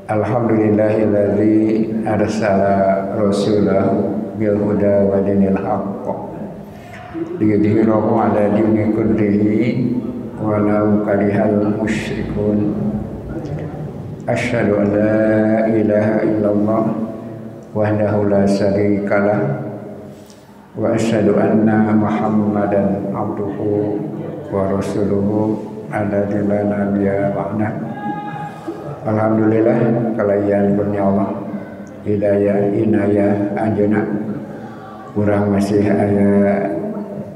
Alhamdulillahilladzi arsala rasulahu bil huda wa dinil haqq liyudhhirahu ala dini kullihi walau karihal musyrikun. Asyhadu an la ilaha illallah wahdahu la syarikalah wa asyhadu anna Muhammadan abduhu wa rasuluhu alladzi la nabiyya ba'da. Alhamdulillah kalayan kurnia Allah hidayah inayah anjeunna urang masih aya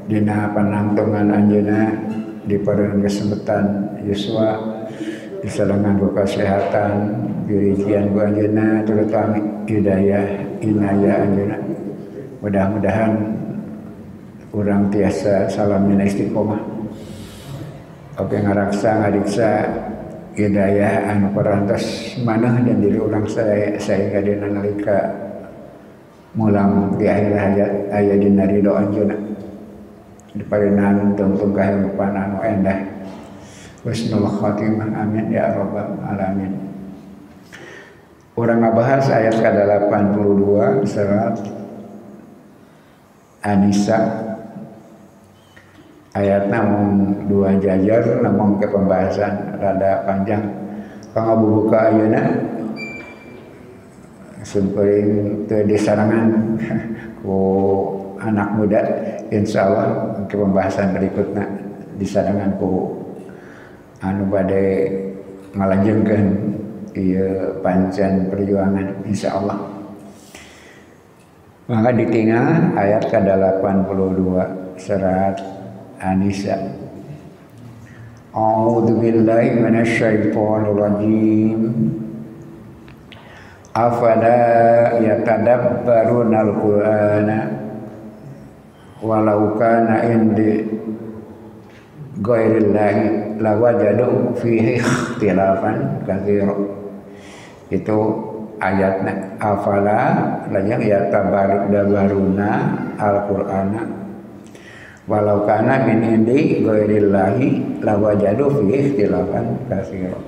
dina panangtongan anjeunna dipareun kesempatan yuswa disalangan ku kesehatan dirijian ku anjeunna terutama hidayah inayah anjeunna. Mudah-mudahan urang tiasa salamina istiqomah oke ngaraksa ngadiksa hidayah anu parantos maneh dan diri ulang saya dina nalika mulang di akhir hayat aya dina ridho anjeunna diparingan tungtung kahirupan anu endah husnul khotimah amin ya rabbal alamin. Urang ngabahas ayat ke-82 surat An-Nisa ayat namun dua jajar namun ke pembahasan rada panjang pangabubuka ayeuna seumpeuring teu disarangan ku anak muda insyaallah ke pembahasan berikutnya disarangan ku anu bade ngalanjengkeun ieu pancen perjuangan insyaallah. Maka ditinggal ayat ke-82 surat An-Nisa. A'udzu billahi minasyaitonir rajim. Afala yatadabbarunal Qur'ana walau kana indi ghairillahi lawajadu fihi ikhtilafan katsira. Itu ayatnya afala lajang yatadabbaruna al-Qur'ana walau kana min indi ghairillahi lawajadu fi ikhtilafan katsira.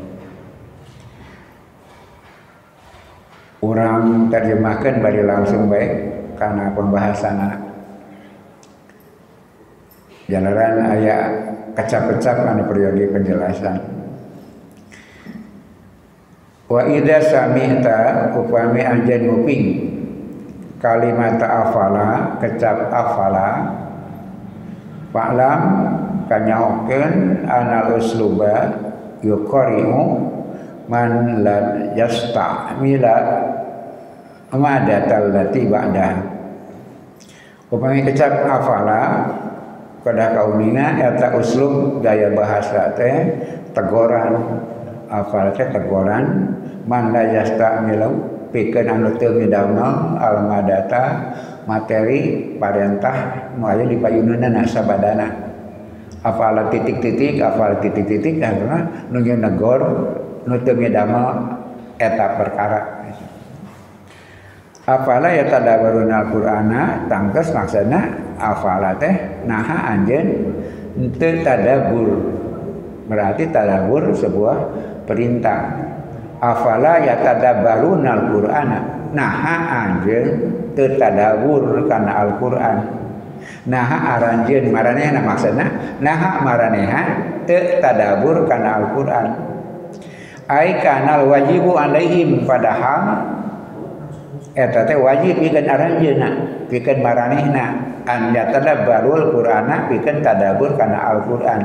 Urang terjemahkeun bari langsung bae kana pembahasanna. Jalaran aya kecap-kecap anu periode penjelasan. Wa idza sami'ta upami anjeun nguping kalimat afala kecap afala fa'lam kanyaokeun anal usluba yuqari'u man la yasta'mila amadatal lati ba'da. Upami kecap afala kada kaumina eta uslub gaya bahasa teh tegoran afal teh tegoran man la yasta'milu pikeun anu teu midamel almadata materi parentah nu aya di payunana sabadana. Afal titik-titik karena nu negor nu teu midamel eta perkara. Afala yatadabbaruna al-Qur'ana tangkes maksudna afala teh naha anjeun teu tadabbur. Berarti tadabbur sebuah perintah. Afala yatadabbaruna al-Qur'ana naha anjeun teu tadabbur kana Al-Qur'an. Naha aranjeun maranehna maksudna naha maraneha teu tadabbur kana Al-Qur'an. Ai kanal wajibu alaihim padahal eta teh wajib pikeun aranjeunna pikeun maranehna an yatadabbarul Qur'ana pikeun tadabbur kana Al-Qur'an.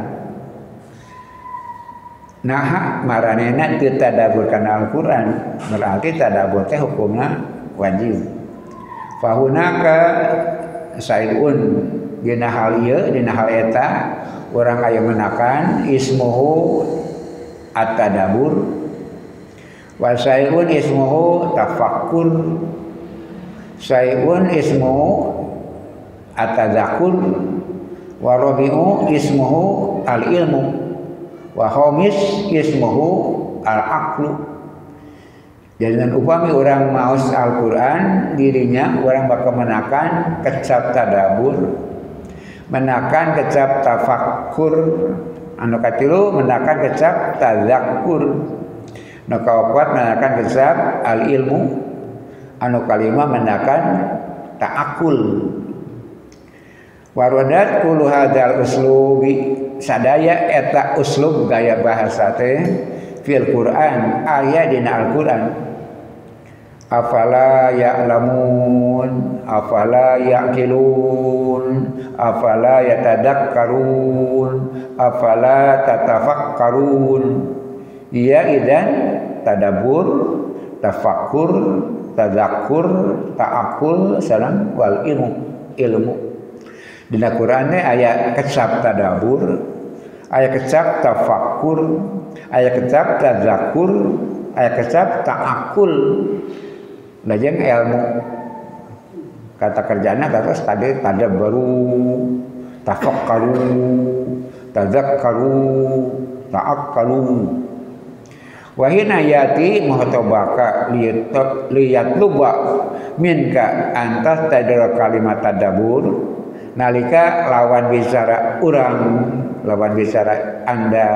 Naha maranehna teu tadabbur kana Al-Qur'an berarti tadabbur teh hukumna wajib. Fahunaka sayun dina hal ieu dina hal eta urang aya menakan ismuhu at-tadabbur wa sayun ismuhu tafakkur sayun ismuhu at-tadzakur wa rabi'u ismuhu al-ilmu wa khamis ismuhu al-aqlu. Jangan upami orang maos Al-Quran dirinya orang bakal menakan kecap tadabur, menakan kecap tafakkur, anu katilu menakan kecap tadzakur. nu kaopat menakan kesab al ilmu anu kalima menakan ta'akul. Warodat kulu hadzal uslubi sadaya eta uslub gaya bahasa teh fil Quran aya dina Al-Quran. Afala ya'lamun afala ya'qilun afala yatadakkarun afala tatafakkarun. Ia idan tadabbur tafakkur tadakkur ta'akul salam wal ilmu. Dina Quran teh aya kecap tadabbur, aya kecap tafakkur, aya kecap tadakkur, aya kecap ta'akul. Lajeng ilmu kata kerjana terus tadi tadabbaru, tafakkaru, tadakkaru, ta'akkalu. Wahina yati muhtobaka liyatluba minka antas tadara kalimat tadabbur nalika lawan bicara Anda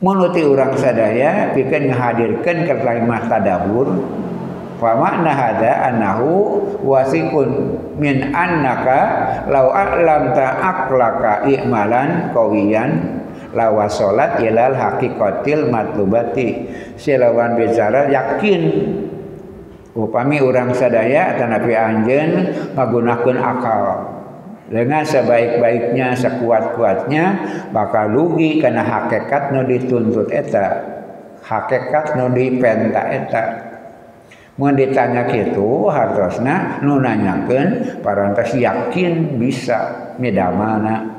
menuti urang sadaya pikeun ngahadirkeun ke kalimat tadabbur fa makna hada annahu wasikun min annaka law a'lamta aqlaka i'malan qawiyan lawa salat ilal haqiqatil matlubati. Silawan bicara yakin upami urang sadaya tanapi anjeun ngagunakeun akal dengan sebaik-baiknya sekuat-kuatnya bakal lugi kana hakikat nu dituntut eta, hakikat nu dipenta eta. Mun ditanya kitu hartosna nu nanyakeun parantos yakin bisa midamana.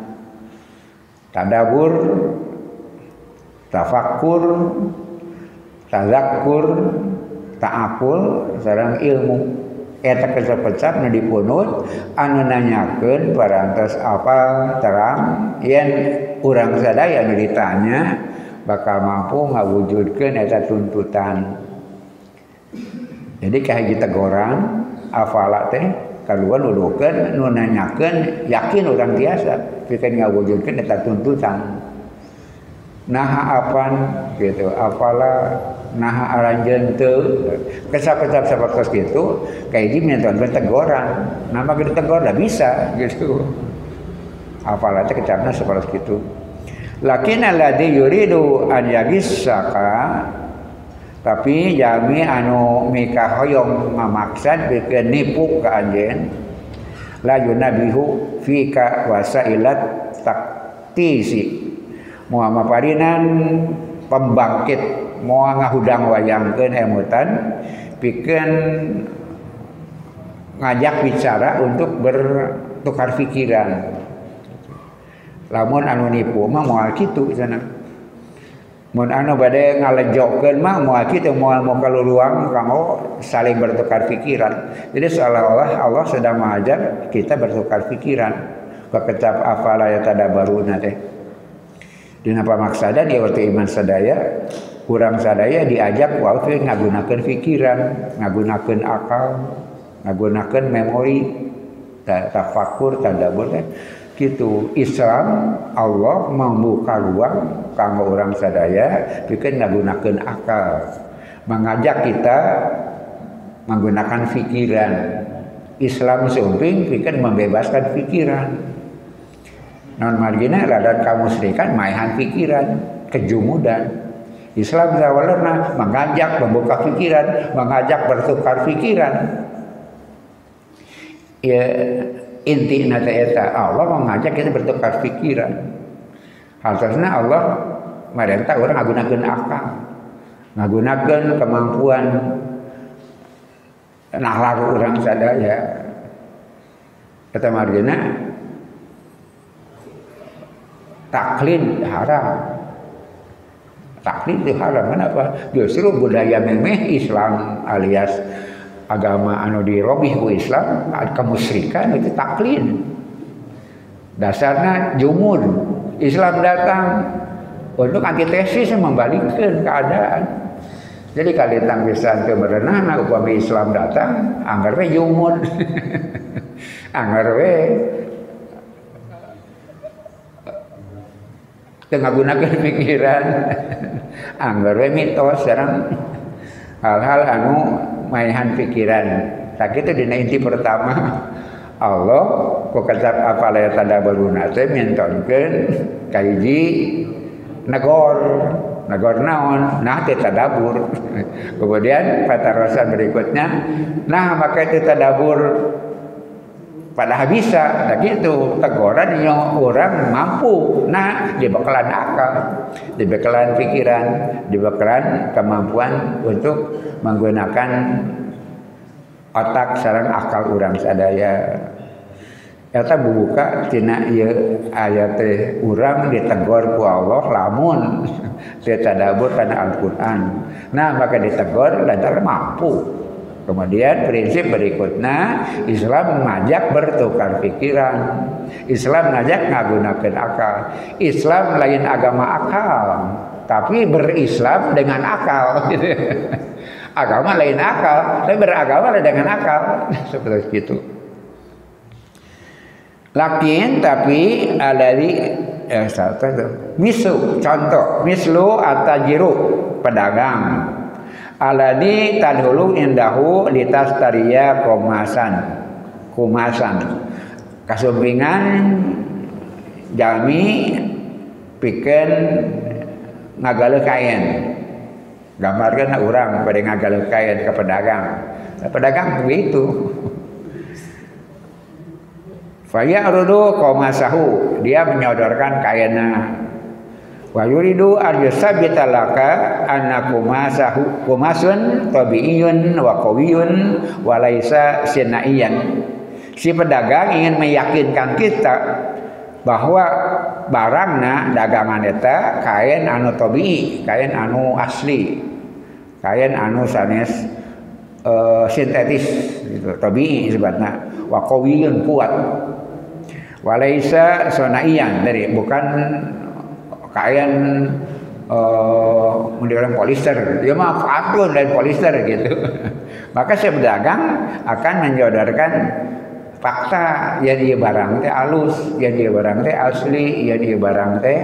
Tadabbur, tafakkur, tadakkur, ta'akul sareng ilmu. Eta kecap-kecap nu dipunut anu nanyakeun parantos apal terang yen urang sadaya nu ditanya bakal mampu ngawujudkeun eta tuntutan. Jadi kahiji teguran afala teh kalua nuduhkeun nu nanyakeun yakin urang tiasa pikeun ngawujudkeun eta tuntutan. Naha apan gitu afala naha aranjeun teu kesap-kesap sapertos kitu kahiji minantuan teguran nama kitu tegur da bisa gitu. Afala teh kecapna sapertos kitu. Lakin alladzi yuridu an yagissaka tapi jami anu mika hoyong ngamaksad pikeun nipu ka anjeun la yunabihu fika wasailat taktisi moal maparinan pembangkit moal ngahudang wayangkeun emutan pikeun ngajak bicara untuk bertukar pikiran. Lamun anu nipu mah moal kitu cenah. Mun anu bade ngalejokeun mah moal kitu moal kaluluang kanggo saling bertukar pikiran. Jadi seolah-olah Allah sedang mengajar kita bertukar pikiran. Kekecap afala ya tadabbaruna teh. Dina pamaksadan ieu teh iman sadaya, urang sadaya diajak wae ngagunakeun pikiran, ngagunakeun akal, ngagunakeun memori, tafakkur, tadabbur teh. Gitu. Islam Allah membuka ruang kanggo urang sadaya pikeun ngagunakeun akal, mengajak kita menggunakan pikiran. Islam sumping pikeun membebaskan pikiran. Non margina ladan kamusyrikan maehan pikiran, kejumudan. Islam sawalerna mengajak membuka pikiran, mengajak bertukar pikiran. Ya inti nata eta Allah mengajak kita bertukar pikiran. Hartosna Allah marenta urang ngagunakeun akal, ngagunakeun kemampuan nalar urang sadaya. Kata margina taklid haram. Taklid itu haram. Kenapa? Justru budaya memeh Islam alias agama anu dirobih ku Islam, kemusyrikan itu taklid. Dasarnya jumud. Islam datang untuk antitesis membalikkan keadaan. Jadi kalau datang pisan teu berenahna upami Islam datang, anggar we jumud. Anggar we tengah gunakan pikiran anggar we mitos sekarang hal-hal anu mainan pikiran. Tak itu dina inti pertama Allah ku kecap afala tadabbaruna teh mintonkeun kahiji negor naon nah teh tadabur. Kemudian patarosan berikutnya nah maka itu tadabur padahal bisa nah gitu teguran yang orang mampu nah dibekalan akal, dibekalan pikiran, dibekalan kemampuan untuk menggunakan otak sareng akal orang sadaya. Eta buka tina ieu ayat teh urang ditegur ku Allah lamun teu tadabur kana Al-Qur'an. Nah, maka ditegur lantaran mampu. Kemudian prinsip berikutnya Islam mengajak bertukar pikiran. Islam mengajak ngagunakeun akal. Islam lain agama akal, tapi berislam dengan akal gitu. Agama lain akal, tapi beragama dengan akal. Seperti itu. Lakin tapi alari misu contoh mislu atajiru pedagang aladi tadhulu indahu litastariya kumasan kasumpingan jalmi pikeun ngagaleuk kain gambarkeun urang bade ngagaleuk kain ke pedagang begitu. Faya'rudu qamasahu dia menyodorkan kainnya wa yuridu an yusabita laka anna qumasun tabi'iyun wa qawiyyun wa laisa sinaiyan. Si pedagang ingin meyakinkan kita bahwa barangna dagangan eta kain anu tabi'i, kain anu asli, kain anu sanes sintetis gitu, tabi'i sebutna wa qawiyyun kuat. Walaisa sonaian dari bukan kain modern polister, dia mah katun dan polister gitu. Maka si pedagang akan menjodorkan fakta yang dia barang teh alus, yang dia barang teh asli, yang dia barang teh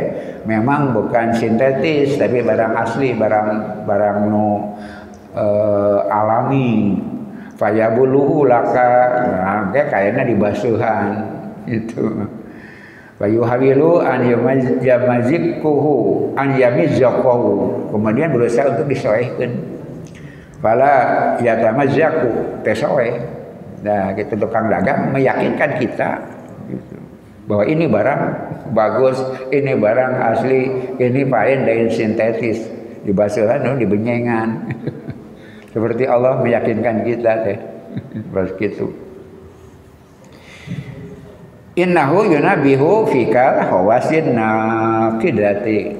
memang bukan sintetis tapi barang asli, barang nu alami. Fayabuluhu laka, nah, kayaknya dibasuhan. Itu bayu hawilu an yamazikuhu an yamizaqahu kemudian berusaha untuk disoehkeun fala yatamazzaku tesoeh. Nah gitu tukang dagang meyakinkan kita gitu, bahwa ini barang bagus, ini barang asli, ini paen dari sintetis dibasuhan dibenyengan. Seperti Allah meyakinkan kita teh begitu. Innahu yunabihu fikal hawasin naqidati.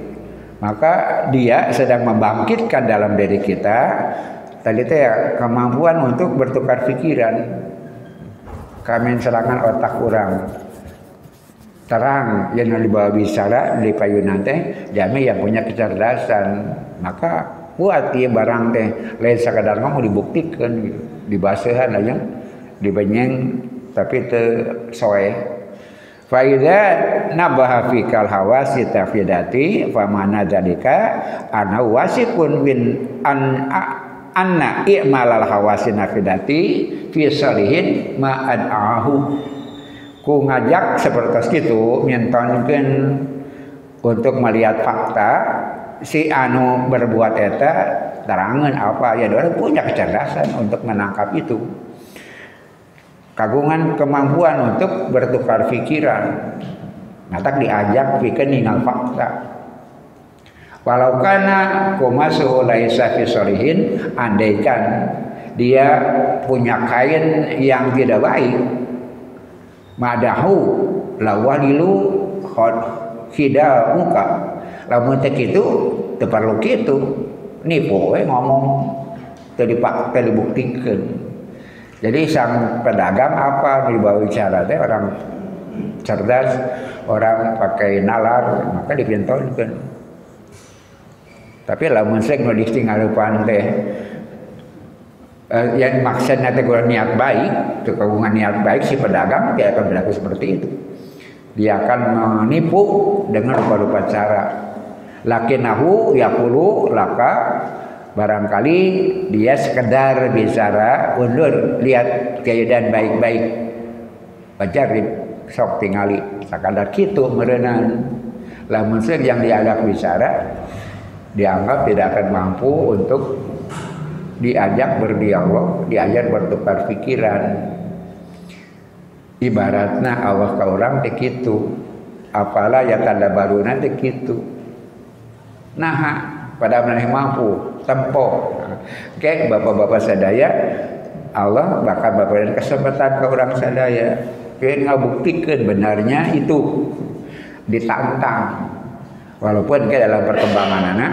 Maka dia sedang membangkitkan dalam diri kita tadi teh ya, kemampuan untuk bertukar pikiran. Kami serangan otak orang terang yang dibawa bicara di payunan teh jami yang punya kecerdasan. Maka buat ieu barang teh lain sakadar mau dibuktikan gitu. Dibasehan aja dibenyeng tapi teu soeh. Faida nabaha fikal hawasi tafidati famana dzalika ana wasifun bin anna i'malal hawasi nafidati fi salihin ma ad'ahu ku ngajak seperti itu mintonkeun untuk melihat fakta si anu berbuat eta terangan apa ya dia punya kecerdasan untuk menangkap itu. Kagungan kemampuan untuk bertukar pikiran. Natak diajak pikeun ningal fakta. Walau kana qamasuhu laisa fi salihin, andaikan dia punya kain yang tidak baik, madahu lawalilu khidal muka. Lamun teh kitu teu perlu kitu. Nipu we ngomong teu dibuktikan. Jadi sang pedagang apa dibawa bicara teh orang cerdas, orang pakai nalar, maka dipintonkeun. Tapi lamun sek nu ditinggalupan teh yang maksudnya teh niat baik, itu kagungan niat baik si pedagang dia akan berlaku seperti itu. Dia akan menipu dengan rupa-rupa cara. Lakinahu yaqulu laka, barangkali dia sekedar bicara undur lihat keadaan baik-baik. Bajarib sok tingali sakadar kitu meureunana. Lamun yang diajak bicara dianggap tidak akan mampu untuk diajak berdialog, diajak bertukar pikiran. Ibaratna Allah ka urang teh kitu. Apalah ya tanda baru nanti kitu. Nah, pada maneh mampu tempo. Oke, bapak-bapak sadaya, Allah bakal memberikan kesempatan ke orang sadaya. Oke, ngabuktikan benarnya itu ditantang. Walaupun ke dalam perkembangan anak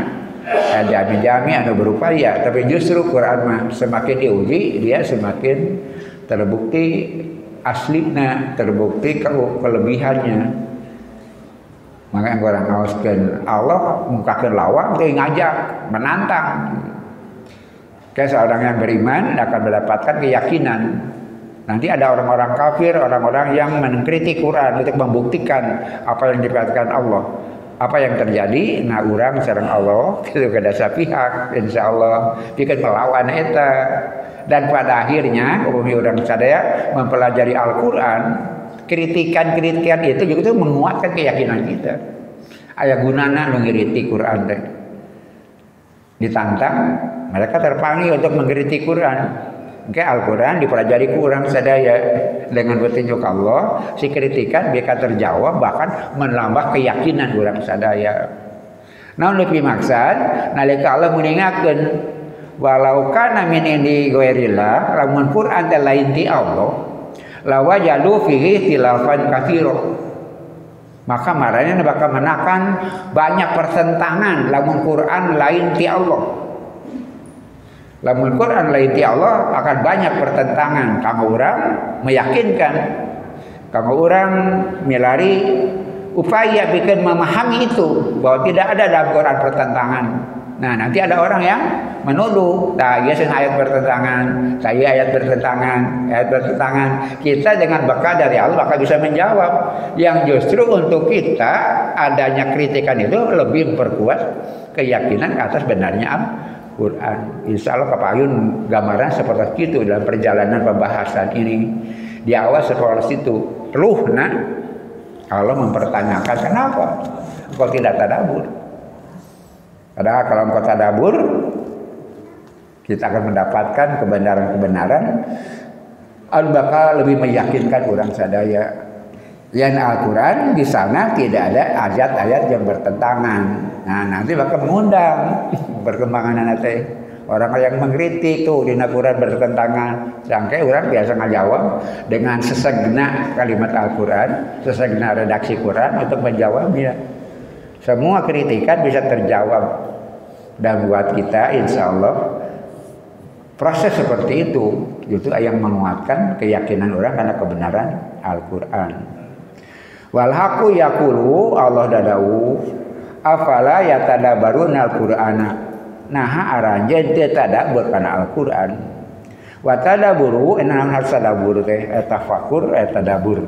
jami-jami anu berupaya, tapi justru Quran mah semakin diuji dia semakin terbukti aslinya, terbukti kelebihannya. Makanya orang ngaoskeun Allah mukakeun lawang teh ngajak menantang. Kayak seorang yang beriman akan mendapatkan keyakinan. Nanti ada orang-orang kafir, orang-orang yang mengkritik Quran untuk membuktikan apa yang dikatakan Allah. Apa yang terjadi? Nah, urang sareng Allah itu kedasa pihak, insyaallah bikin melawan eta. Dan pada akhirnya umumnya orang sadaya mempelajari Al-Quran, kritikan-kritikan itu juga itu menguatkan keyakinan kita. Aya gunana nu ngiritik Quran teh. Ditantang, mereka terpanggil untuk mengkritik Quran. Oke, Al-Quran dipelajari ku urang sadaya dengan petunjuk Allah, si kritikan bisa terjawab bahkan menambah keyakinan urang sadaya. Namun lebih maksud nalika Allah mengingatkan walau kana min indi ghairillah, lamun Quran teh lain ti Allah, la wajalu fihi tilafan katsira. Maka marahnya bakal menakan banyak pertentangan lamun Quran lain ti Allah. Lamun Quran lain ti Allah akan banyak pertentangan. Kanggo urang meyakinkan, kanggo urang milari upaya bikin memahami itu bahwa tidak ada dalam Quran pertentangan. Nah, nanti ada orang yang menuduh, nah iya ayat bertentangan, saya ayat bertentangan. Kita dengan bekal dari Allah akan bisa menjawab. Yang justru untuk kita adanya kritikan itu lebih memperkuat keyakinan atas benarnya Al-Quran. Insya Allah kepayun gambaran seperti itu dalam perjalanan pembahasan ini. Di awal seperti itu, nah Allah mempertanyakan kenapa kau tidak tadabbur. Padahal kalau engkau tadabbur, kita akan mendapatkan kebenaran-kebenaran bakal lebih meyakinkan orang sadaya. Yang Al-Quran di sana tidak ada ayat-ayat yang bertentangan. Nah, nanti bakal mengundang perkembangan nanti orang yang mengkritik tuh di Al-Quran bertentangan. Sangkai orang biasa ngajawab dengan sesegna kalimat Al-Quran, sesegna redaksi Quran untuk menjawabnya. Semua kritikan bisa terjawab. Dan buat kita insya Allah proses seperti itu yang menguatkan keyakinan orang karena kebenaran Al-Quran. Walhaku yakulu Allah dadawu afala yatadabbaruna al-Qur'ana. Nah aranjeun teu tadabbur kana Al-Quran. Wa tadabburu enam harus tadabbur teh tafakur tadabbur.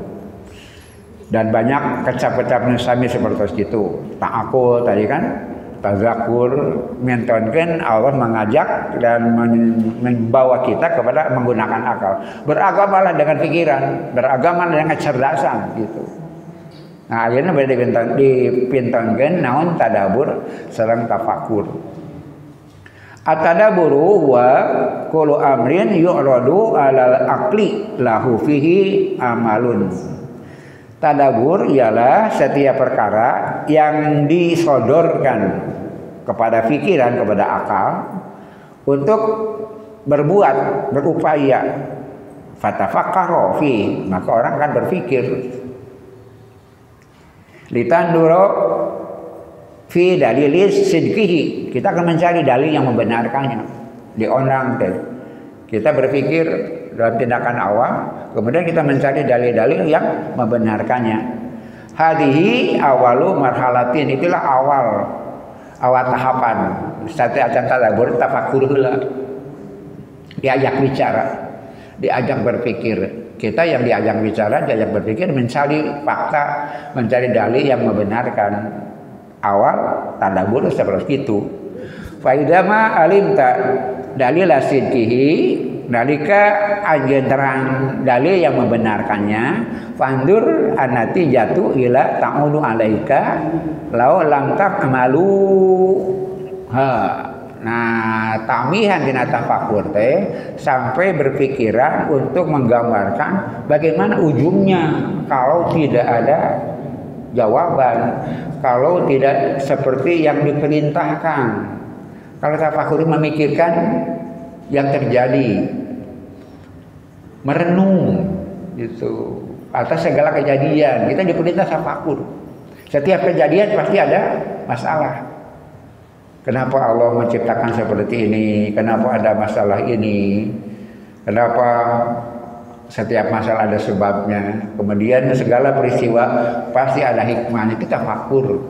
Dan banyak kecap-kecapnya sami seperti itu. Ta'akul tadi kan, tazakur, mentonkan Allah mengajak dan membawa kita kepada menggunakan akal. Beragamalah dengan pikiran, beragamalah dengan kecerdasan gitu. Nah akhirnya boleh dipintonkan naon tadabur sareng tafakur. At-tadabburu wa kullu amrin yu'radu 'alal aqli lahu fihi amalun. Tadabbur ialah setiap perkara yang disodorkan kepada pikiran, kepada akal untuk berbuat, berupaya. Fatafakkaro fi, maka orang akan berpikir. Litanduro fi dalilis sidqihi, kita akan mencari dalil yang membenarkannya. Di orang kita berpikir dalam tindakan awam, kemudian kita mencari dalil-dalil yang membenarkannya. Hadihi awalu marhalatin, itulah awal tahapan. Satu acan tadabbur tafakur heula. Diajak bicara, diajak berpikir. Kita yang diajak bicara, diajak berpikir, mencari fakta, mencari dalil yang membenarkan. Awal tadabbur seperti itu. Fa idza ma alimta dalila sidqihi, nalika anjeun terang dalil yang membenarkannya, fandur anati jatu ila ta'udu alaika law lam ta'malu. Nah, tamihan dina tafakur teh sampai berpikiran untuk menggambarkan bagaimana ujungnya kalau tidak ada jawaban, kalau tidak seperti yang diperintahkan. Kalau tafakur memikirkan yang terjadi, merenung gitu atas segala kejadian. Kita diperintah tafakur. Setiap kejadian pasti ada masalah. Kenapa Allah menciptakan seperti ini? Kenapa ada masalah ini? Kenapa setiap masalah ada sebabnya? Kemudian segala peristiwa pasti ada hikmahnya. Kita tafakur.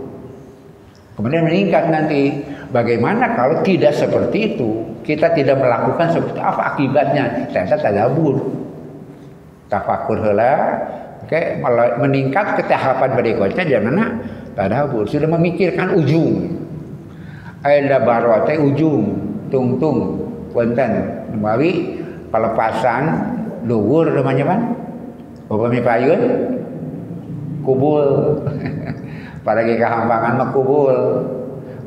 Kemudian meningkat nanti. Bagaimana kalau tidak seperti itu? Kita tidak melakukan seperti apa akibatnya? Ternyata tadabbur. Tafakur heula, oke, meningkat ke tahapan berikutnya di mana tadabbur. Sudah memikirkan ujung. Ada barote ujung tungtung wonten menawi pelepasan dhuwur namanya pan upami payun kubul padagi kahampangan mah kubul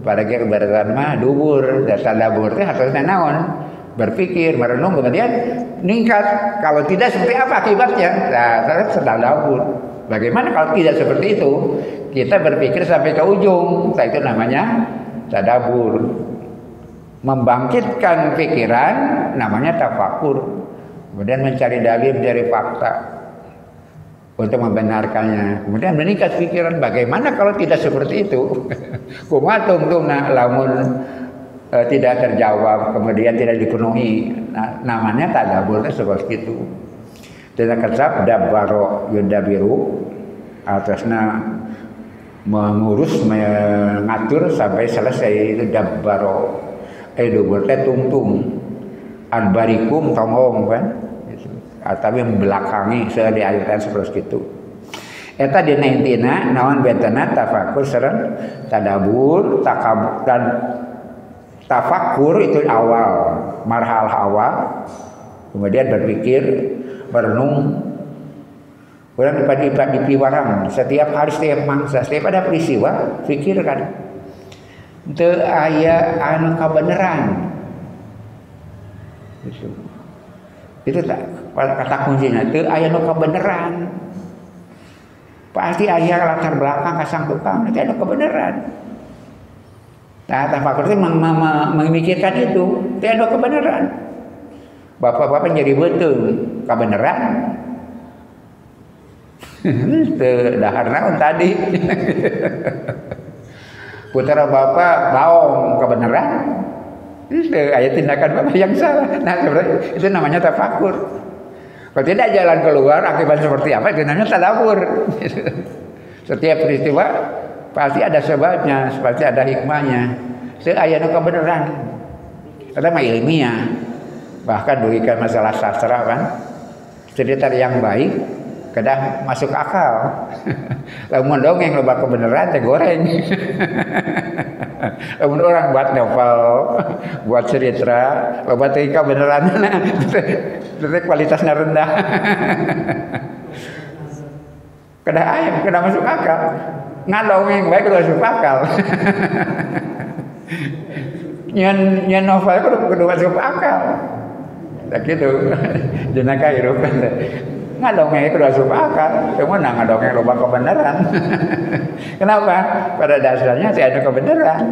padagi keberatan mah dhuwur dasar tadabbur teh harusna naon berpikir merenung kemudian meningkat. Kalau tidak seperti apa akibatnya? Nah, tadabbur. Bagaimana kalau tidak seperti itu? Kita berpikir sampai ke ujung. Nah, itu namanya tadabbur. Membangkitkan pikiran namanya tafakur. Kemudian mencari dalil dari fakta untuk membenarkannya. Kemudian meningkat pikiran bagaimana kalau tidak seperti itu? Kumaha tungtungna lamun tidak terjawab, kemudian tidak dipenuhi. Nah, namanya tadabbur seperti itu. Tidak kecap dabbaro yudabiru atasnya mengurus, mengatur sampai selesai. Itu dabbaro. Dubur teh tungtung. Adbarikum tongong kan. Tapi membelakangi di ayat seperti itu. Eta dina intina naon betana tafakur sareng tadabbur, takabur dan tafakur itu awal, marhal awal. Kemudian berpikir, merenung. Orang ibadah di piwarang setiap hari, setiap mangsa, setiap ada peristiwa, pikirkan. Teu aya anu kabeneran. Itu tak kata kuncinya. Teu aya anu kabeneran. Pasti aya latar belakang kasangkutan, itu anu kebenaran. Nah, tafakur itu memikirkan itu, itu anu kebenaran. Bapak-bapak jadi betul kebenaran. Dahar naon tadi. Putra bapak baong kebenaran. Itu aya tindakan bapak yang salah. Nah, itu namanya tafakur. Kalau tidak jalan keluar akibat seperti apa itu namanya tadabbur. Setiap peristiwa pasti ada sebabnya, pasti ada hikmahnya. Aya nu kebenaran. Ada mah ilmiah. Bahkan berikan masalah sastra kan. Cerita yang baik kedah masuk akal. Lamun dongeng loba kebenaran teh goreng. Lamun orang buat novel, buat cerita, loba teh kebenaranna teh kualitasnya rendah. Kedah ayam, kedah masuk akal. Ngadongeng bae kudu masuk akal. Nyen novel kudu masuk akal. Tak gitu. Jenaka hirup ngadongeng kudu masuk akal. Cuma ngadongeng loba kebenaran. Kenapa? Pada dasarnya tidak ada kebenaran.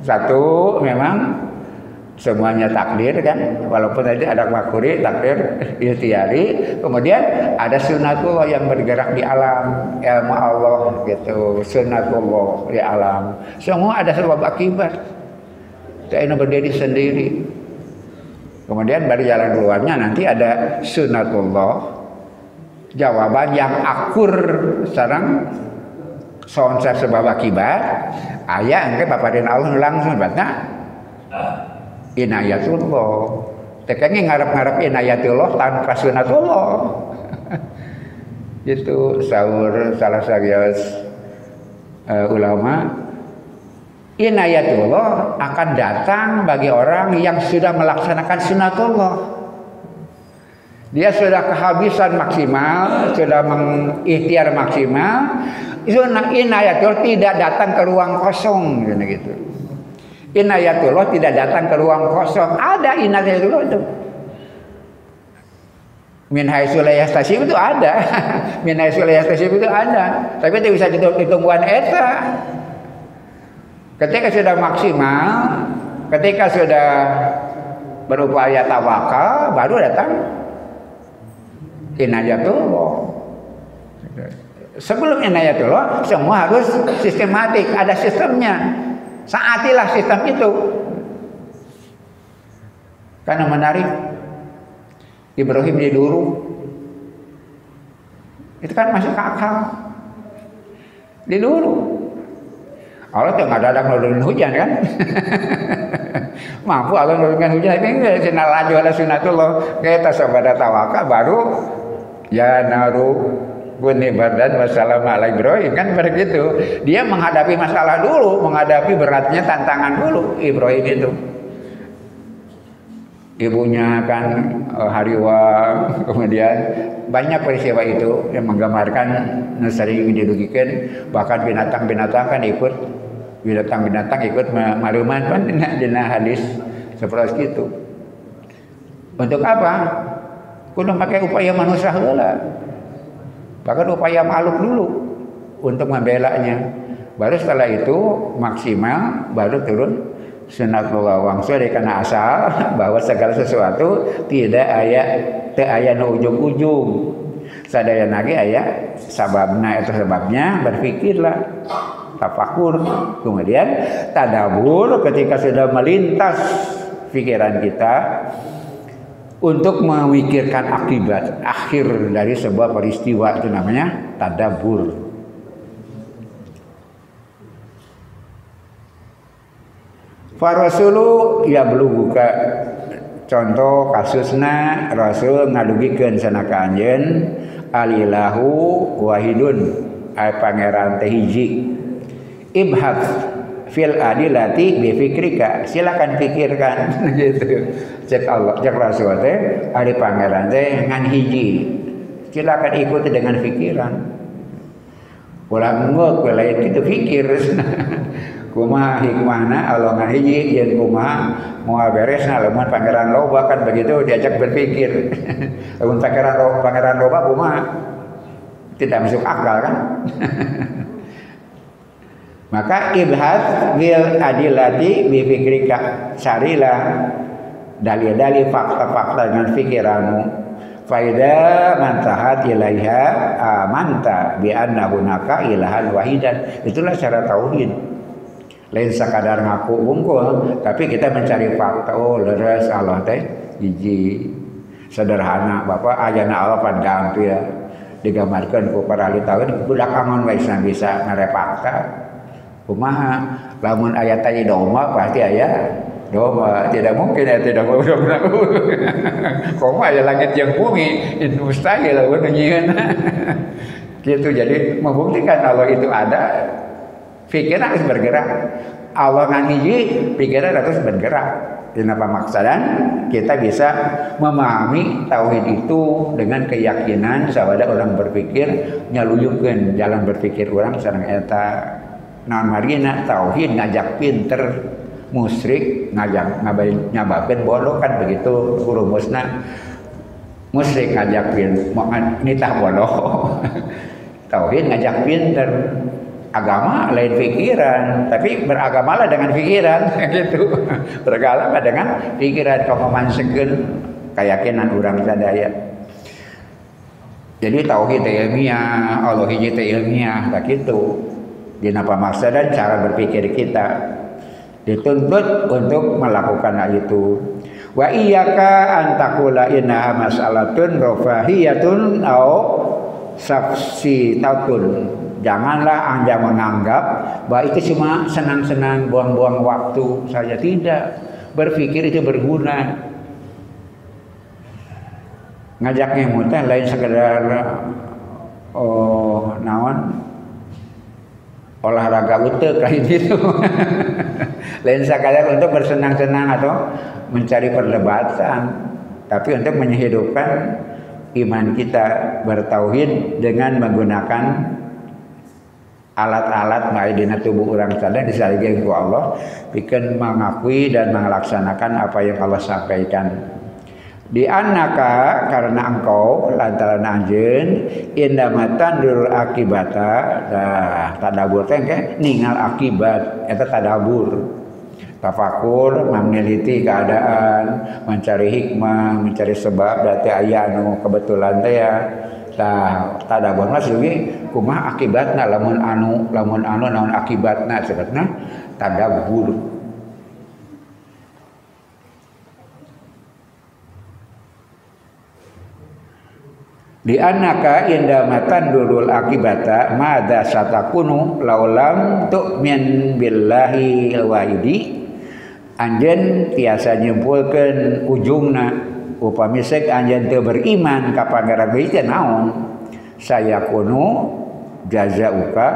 Satu, memang semuanya takdir kan, walaupun tadi ada makhluk takdir ikhtiari. Kemudian ada sunnatullah yang bergerak di alam, ilmu Allah gitu, sunnatullah di alam. Semua ada sebab akibat. Tidak berdiri sendiri. Kemudian dari jalan keluarnya nanti ada sunnatullah, jawaban yang akur sareng konsep sebab akibat. Aya engke paparin Allah langsung batna inayatullah. Tekenge ngarep-ngarep inayatullah tanpa sunnatullah. Itu sahur salah sagios ulama, inayatullah akan datang bagi orang yang sudah melaksanakan sunatullah. Dia sudah kehabisan maksimal, sudah mengikhtiar maksimal. Inayatullah tidak datang ke ruang kosong, gitu. Inayatullah tidak datang ke ruang kosong. Ada inayatullah itu. Min haitsu la yahtasib itu ada. Min haitsu la yahtasib itu ada. Tapi itu bisa ditungguan eta. Ketika sudah maksimal, ketika sudah berupaya tawakal, baru datang inayatullah. Sebelum inayatullah, semua harus sistematik, ada sistemnya. Saatilah sistem itu. Karena menarik, Ibrahim di dulu, itu kan masuk ke akal. Di dulu, Allah tuh nggak ada nurunin hujan kan? Mampu Allah menurunkan hujan, tapi enggak sinal laju ala sunatullah. Kita sabada tawakal baru ya naru bunyi badan wassalamu ala Ibrahim kan begitu. Dia menghadapi masalah dulu, menghadapi beratnya tantangan dulu Ibrahim itu. Ibunya kan hariwang, kemudian banyak peristiwa itu yang menggambarkan sering dirugikan, bahkan binatang-binatang kan ikut, binatang-binatang ikut maruman kan dina hadis seperti itu. Untuk apa? Kudu pakai upaya manusia heula. Bahkan upaya makhluk dulu untuk membelanya. Baru setelah itu maksimal baru turun sunatullah wangsul karena asal bahwa segala sesuatu tidak aya nu ujung-ujung. Sadaya lagi aya sababna itu sebabnya, berpikirlah, tafakur, kemudian tadabur ketika sudah melintas pikiran kita untuk memikirkan akibat akhir dari sebuah peristiwa, itu namanya tadabur. Farasulu ya belubuka, contoh kasusna Rasul ngadugikeun sanaka anjeun alilahu wahidun ay pangeran teh hiji ibhat fil adilati bi fikrika, silakan pikirkan gitu. Cek Allah, cek Rasul teh ari pangeran teh ngan hiji, silakan ikuti dengan pikiran. Ulah ngeuk lain kitu pikir. Kumaha hikmahna Allah ngan hiji yen kumaha moal beresna lamun pangeran loba kan begitu diajak berpikir. Lamun pangeran loba kumaha tidak masuk akal kan. Maka ibhas bil adilati bi fikrika, carilah dalil-dalil fakta-fakta dengan pikiranmu. Faida mantahat ilaiha amanta bi anna hunaka ilahan wahidan. Itulah cara tauhid. Lain sekadar ngaku unggul, tapi kita mencari fakta. Oh, leres Allah teh hiji. Sederhana, Bapak ayana Allah padang ya digambarkan ku para ahli tauhid budak angon wae bisa ngarepakta. Kumaha lamun aya tadi domba pasti aya domba, tidak mungkin ya tidak domba. Koma aya langit yang bumi, itu mustahil lamun nyieun. Gitu, jadi membuktikan Allah itu ada. Pikiran harus bergerak. Allah ngan hiji, pikiran harus bergerak. Kenapa maksadan kita bisa memahami tauhid itu dengan keyakinan sabada orang berpikir nyaluyukeun jalan berpikir orang sareng eta. Naon marina tauhid ngajak pinter, musyrik ngajak nyabakeun bodoh kan begitu rumusna. Musyrik ngajak pinter, nitah bodoh. Tauhid ngajak pinter. Agama lain pikiran, tapi beragamalah dengan pikiran gitu. Beragamalah dengan pikiran kau memansekeun keyakinan urang sadaya. Jadi tauhid ilmiah, Allah hiji teh ilmiah, tak kitu. Dina pamaksadan cara berpikir kita dituntut untuk melakukan hal itu. Wa iyyaka an taqula innaha mas'alatun rafahiyatun au safsitatun. Janganlah Anda menganggap bahwa itu cuma senang-senang buang-buang waktu saja. Tidak. Berpikir itu berguna. Ngajak ngemut lain sekedar naon olahraga utek kayak gitu. Lain sekadar untuk bersenang-senang atau mencari perdebatan, tapi untuk menghidupkan iman kita bertauhid dengan menggunakan alat-alat maidina tubuh orang sadar disalihkan ku Allah, bikin mengakui dan melaksanakan apa yang Allah sampaikan. Di annaka karena engkau lantaran anjeun indamatan dur akibata, tadabur teh ningal akibat eta tadabur. Tafakur meneliti keadaan, mencari hikmah, mencari sebab berarti aya anu kebetulan teh ya. Tah tadabur mah seugi kumaha akibatna lamun anu naon akibatna sebetna tadabur. Di annaka indamatan durul akibata madza satakunu laulam tu'min billahi alwahidi. Anjeun tiasa nyimpulkeun ujungna upami sek anjeun teu beriman ka pangeran geus teh naon sayakunu jazauka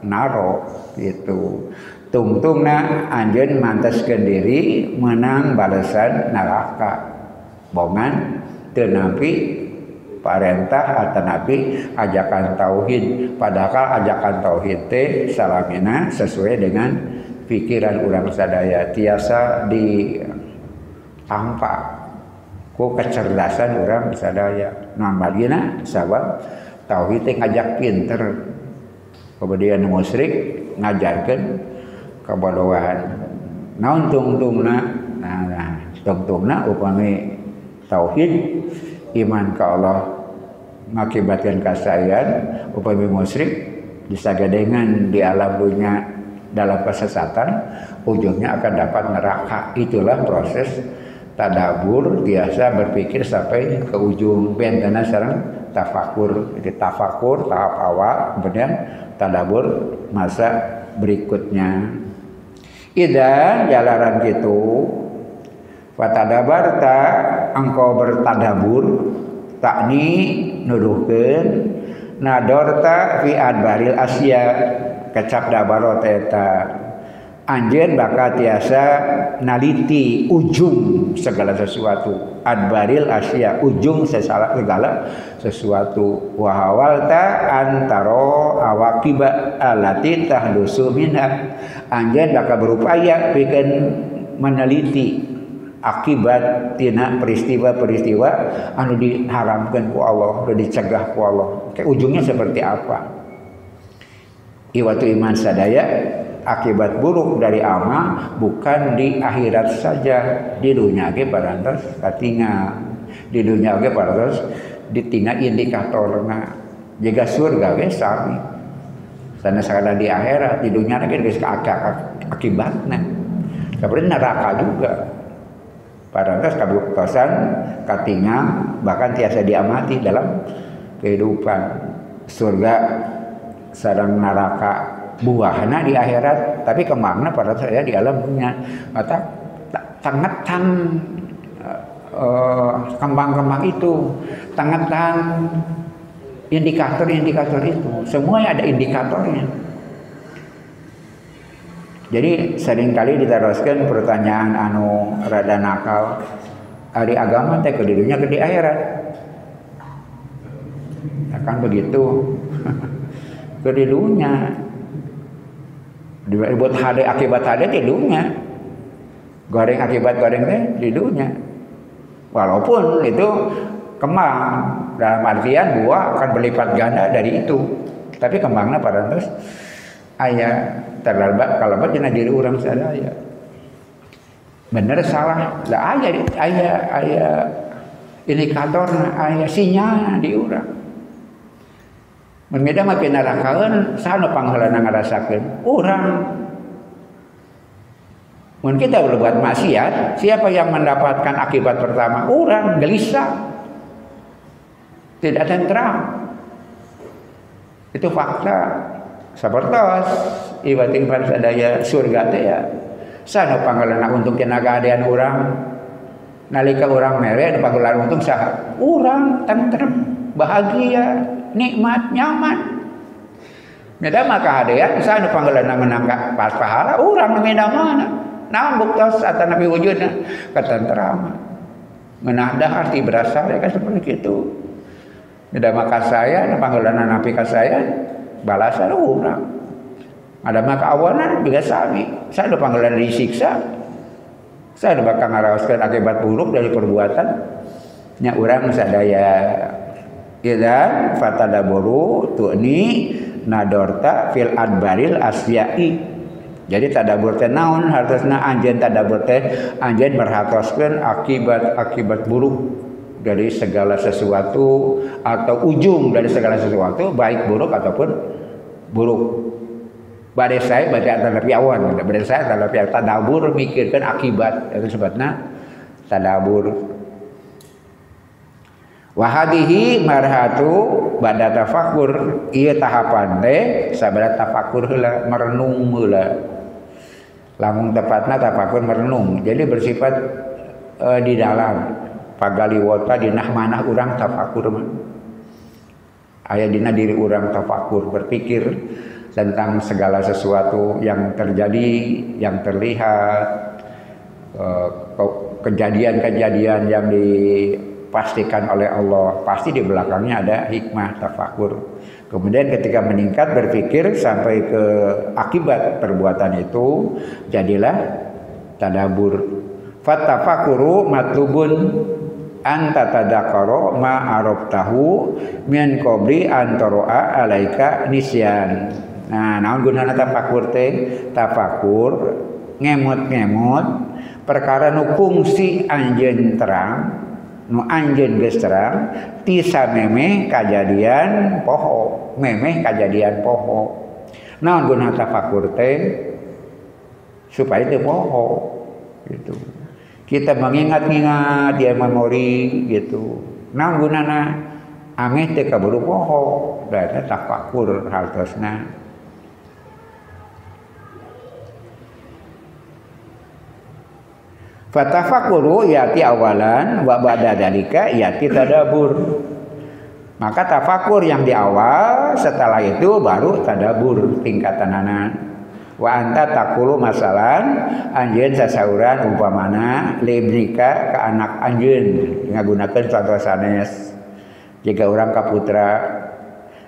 naro gitu. Tungtungna anjeun manteskeun diri menang balasan neraka. Bongan teu nampi parentah atau nabi ajakan tauhid, padahal ajakan tauhid teh salamina sesuai dengan pikiran urang sadaya, tiasa ditampa ku kecerdasan urang sadaya. Namalina sabab tauhid teh ngajak pinter, kemudian musyrik ngajarkeun kabodohan. Naon tungtungna? Nah, tungtungna upami tauhid iman ka Allah mengakibatkan kasayan, upami musyrik disagadengan di alam dunia dalam kesesatan, ujungnya akan dapat neraka. Itulah proses tadabur, biasa berpikir sampai ke ujung. Bentana sekarang tafakur. Jadi tafakur tahap awal, kemudian tadabur masa berikutnya. Idan jalaran gitu. Fatadabarta engkau bertadabur, takni nuduhkeun nadorta fi adbaril asya kecap dabarot eta anjeun bakal tiasa naliti ujung segala sesuatu. Adbaril asya ujung segala sesuatu. Wahawalta antaro awakiba alati tahdusu minha anjeun bakal berupaya pikeun meneliti akibat tina peristiwa-peristiwa anu diharamkan ku Allah, anu dicegah ku Allah. Ujungnya seperti apa? Iwatu iman sadaya, akibat buruk dari amal bukan di akhirat saja, di dunia ge parantos katingal. Di dunia ge parantos ditinggal indikatorna. Jaga surga ge sami. Sana sakada di akhirat, di dunia ge geus akibatna. Seperti neraka juga. Parantos kabuktosan katingal bahkan tiasa diamati dalam kehidupan. Surga sareng neraka buahna di akhirat, tapi kembangna pada saya di alam dunia. Mata tangetan kembang-kembang itu, tangetan indikator-indikator itu, semuanya ada indikatornya. Jadi seringkali diteruskan pertanyaan anu rada nakal, ari agama teh ke di dunia ke di akhirat. Akan begitu. Ke di dunia. Dibuat hade akibat hade di dunia. Goreng akibat goreng teh di dunia. Walaupun itu kembang, dalam artian buah akan berlipat ganda dari itu. Tapi kembangnya pada terus aya terlambat kalabat dina diri urang sadaya. Bener salah, lah aya indikatorna, aya sinyal di urang. Mun meda mah pinarakaeun saha nu pangheulana ngarasakeun? Urang. Mun kita berbuat maksiat, siapa yang mendapatkan akibat pertama? Urang, gelisah. Tidak tentram. Itu fakta. Sapertos ibating sadaya surga teh ya sana panggalana untung tenaga adean urang nalika urang mere panggalan untung saha urang tentrem bahagia, nikmat, nyaman. Nyada maka hadean sana panggeulana menang pas pahala urang namina mana. Naon buktos atau nabi wujudna katenteraman. Menadah arti berasal ya kan seperti itu. Nyada maka saya panggeulana napi ka saya balasan urang. Ada maka awanan juga sami. Saya panggeulana disiksa. Saya bakal ngaraoskeun akibat buruk dari perbuatan nya urang sadaya. Idzan fatadaburu tu'ni nadorta fil adbaril asyai. Jadi tadabur teh naon hartosna anjeun tadabur teh anjeun merhatoskeun akibat buruk dari segala sesuatu atau ujung dari segala sesuatu baik buruk ataupun buruk. Bade saya baca tadapi awan, bade saya tadapi tadabur mikirkeun akibat itu sebutna tadabur. Wahadihi marhatu bada tafakur ieu tahapan teh sabada tafakur heula merenung heula. Lamun tepatna tafakur merenung. Jadi bersifat di dalam pagaliwota dina manah urang tafakur mah. Aya dina diri urang tafakur berpikir tentang segala sesuatu yang terjadi, yang terlihat, kejadian-kejadian yang dipastikan oleh Allah, pasti di belakangnya ada hikmah tafakur. Kemudian ketika meningkat berpikir sampai ke akibat perbuatan itu, jadilah tadabur. Fatafakuru matlubun anta tadakaro ma arabtahu min qabli antoroa alaika nisyan. Nah, naon gunana tafakur teh? Tafakur ngemot-ngemot perkara nu kungsi anjeun terang, nu anjeun geus terang, ti samemeh kajadian poho, memeh kajadian poho. Naon gunana tafakur teh? Supaya teu poho gitu. Kita mengingat-ingat dia memori gitu. Naon gunana? Ameh teu kaburu poho, da tafakur hartosna. Fatafakuru yati awalan wa ba'da dalika yati tadabur. Maka tafakur yang di awal, setelah itu baru tadabur tingkatanana. Wa anta takulu masalan anjeun sasauran umpamana libnika ka anak anjeun ngagunakeun contoh sanes. Jika urang ka putra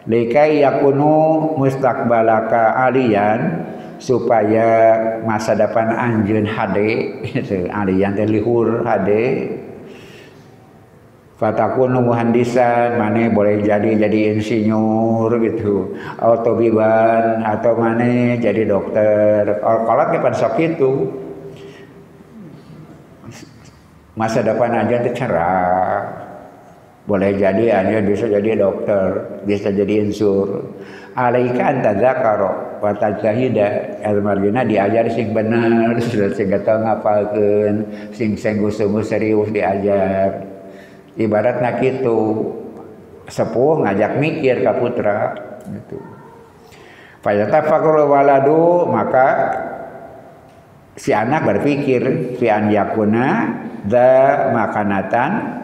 likai yakunu mustaqbalaka aliyan supaya masa depan anjeun hade gitu. Alian teh luhur hade. Fatakunu muhandisan, mane boleh jadi insinyur gitu. Autobiban atau mane jadi dokter. Kalau kepan sok itu masa depan anjeun teh cerah. Boleh jadi anjeun bisa jadi dokter, bisa jadi insur. Alaika anta dzakara wa tajahida almarjuna diajar sing bener sing teu ngapalkeun sing sungguh serius diajar ibaratna kitu sepuh ngajak mikir ka putra gitu. Fa yatafakkaru waladu maka si anak berpikir fi an yakuna dza makanatan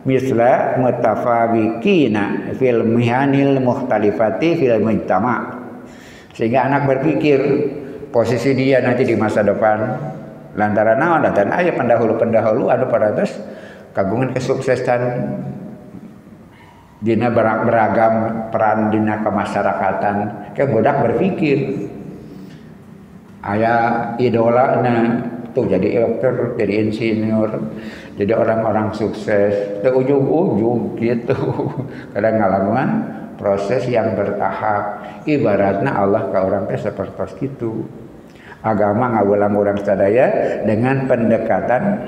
misla mutafawikina fil mihanil mukhtalifati fil mujtama. Sehingga anak berpikir posisi dia nanti di masa depan lantaran naon dan aya pendahulu-pendahulu anu paratos kagungan kesuksesan dina beragam peran dina kemasyarakatan. Ke budak berpikir aya idolana tuh jadi dokter, jadi insinyur, jadi orang-orang sukses, ke ujung-ujung gitu. Kadang ngalaman proses yang bertahap. Ibaratnya Allah ke orang teh seperti itu. Agama ngawulang orang sadaya dengan pendekatan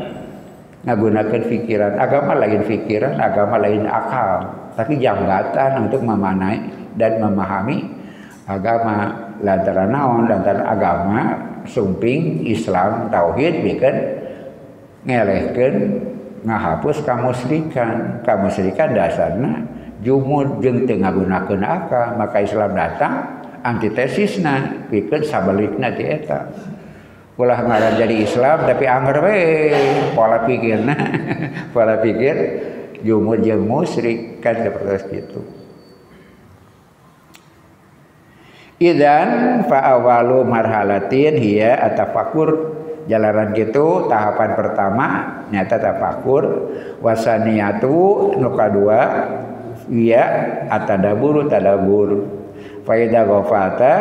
ngagunakeun pikiran. Agama lain pikiran, agama lain akal. Tapi janggatan untuk memanai dan memahami agama. Lantaran naon? Lantaran agama sumping Islam tauhid bikin ngelehkeun ngahapus kamusyrikan. Kamusyrikan dasarna jumud jeung teu ngagunakeun akal, maka Islam datang antitesisna bikin sabalikna ti eta. Ulah ngaran jadi Islam tapi anger we pola pikirna pola pikir jumud jeung musyrik kan seperti itu. Idan fa awalu marhalatin hiya atafakur, jalaran gitu tahapan pertama nyata tafakur, wasaniyatu nu kadua hiya atadaburu tadabur, fa idza ghafata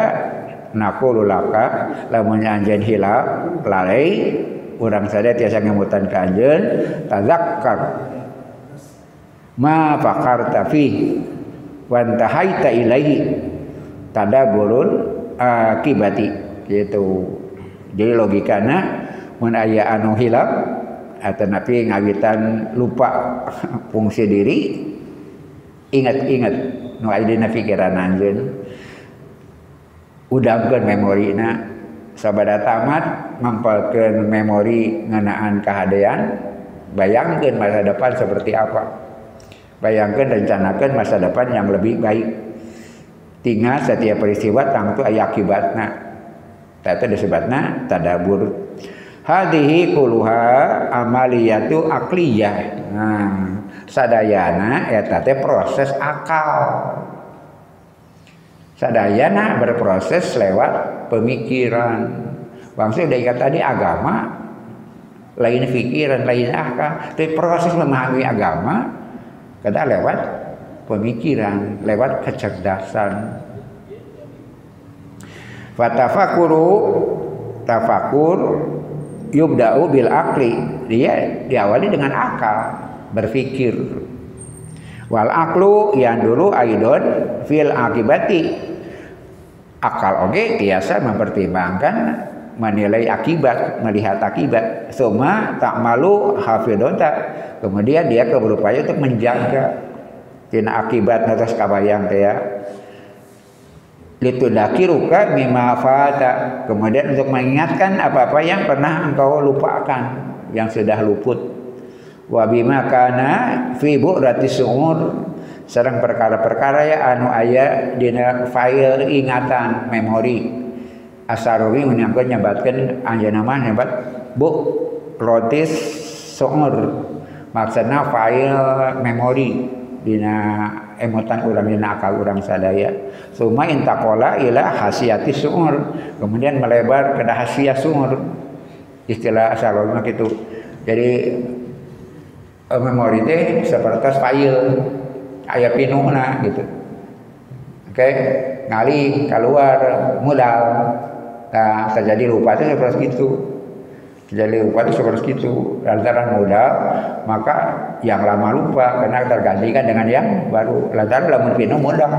naqulu laka lamun anjeun hilal lalai urang sadaya tiasa ngamutan ka anjeun tazakkar ma faqarta fi wa antahaita ilaihi tadaburun akibati gitu. Jadi logikana mun aya anu hilap atau napi ngawitan lupa fungsi diri, ingat-ingat nu aya dina pikiran anjeun, udangkeun memorina sabada tamat mampalkeun memori ngeunaan kahadean, bayangkeun masa depan seperti apa, bayangkeun rencanakeun masa depan yang lebih baik. Tinggal setiap peristiwa tangtu aya akibatna. Eta disebutna tadabur. Hadhihi kuluha amaliyatu aqliyah. Nah, sadayana eta teh proses akal. Sadayana berproses lewat pemikiran. Bangsa udah ikat tadi agama lain pikiran, lain akal. Tapi proses memahami agama kada lewat pemikiran, lewat kecerdasan. Fatafakuru, tafakur yubda'u bil akli, dia diawali dengan akal, berpikir. Wal aklu yang dulu aidon fil akibati, akal oge biasa mempertimbangkan, menilai akibat, melihat akibat. Suma tak malu hafidota, kemudian dia berupaya untuk menjaga tina akibat atas kabayang teh ya. Litudakiruka mimma fata, kemudian untuk mengingatkan apa-apa yang pernah engkau lupakan, yang sudah luput. Wa bima kana fi bu'rati su'ur, sareng perkara-perkara ya anu aya dina file ingatan memori. Asarowi menyangkut nyebatkeun anjeunna mah nyebat bu rotis su'ur, maksudna file memori dina emotan urang dina akal urang sadaya. Suma intaqala ila hasiyati su'ur, kemudian melebar ke hasiyah su'ur, istilah asal mah kitu. Jadi memori teh seperti file aya pinuna gitu. Oke, ngali keluar modal. Nah, terjadi lupa itu seperti itu. Terjadi lupa itu seperti itu. Lantaran modal, maka yang lama lupa karena tergantikan dengan yang baru. Lantaran lamun pinu modal,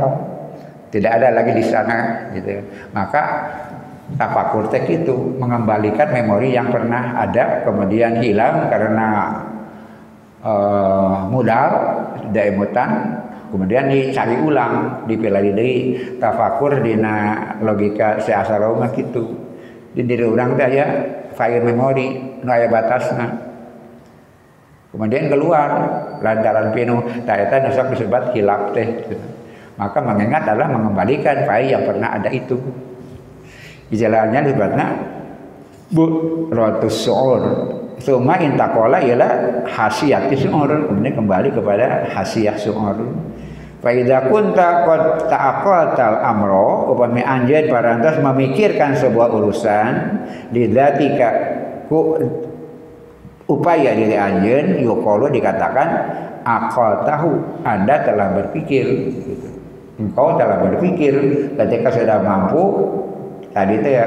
tidak ada lagi di sana, gitu. Maka tafakur teh itu mengembalikan memori yang pernah ada kemudian hilang karena modal, daemutan. Kemudian dicari ulang, dipilih deui tafakur dina logika seasal mah kitu. Di diri urang teh aya file memori nu aya batasna. Kemudian keluar lantaran pinuh tah eta nu sok disebut hilap teh. Maka mengingat adalah mengembalikan file yang pernah ada itu. Ijalahnya disebutna bu rotus su'ur. Suma intaqala ila hasiyati su'ur, kemudian kembali kepada hasiyah su'ur. Fa idza kunta qad ta'aqatal amro, upami anjeun parantos memikirkan sebuah urusan lidzatika ku upaya diri anjeun yuqalu dikatakan aqatahu, Anda telah berpikir gitu. Engkau telah berpikir ketika sudah mampu tadi itu ya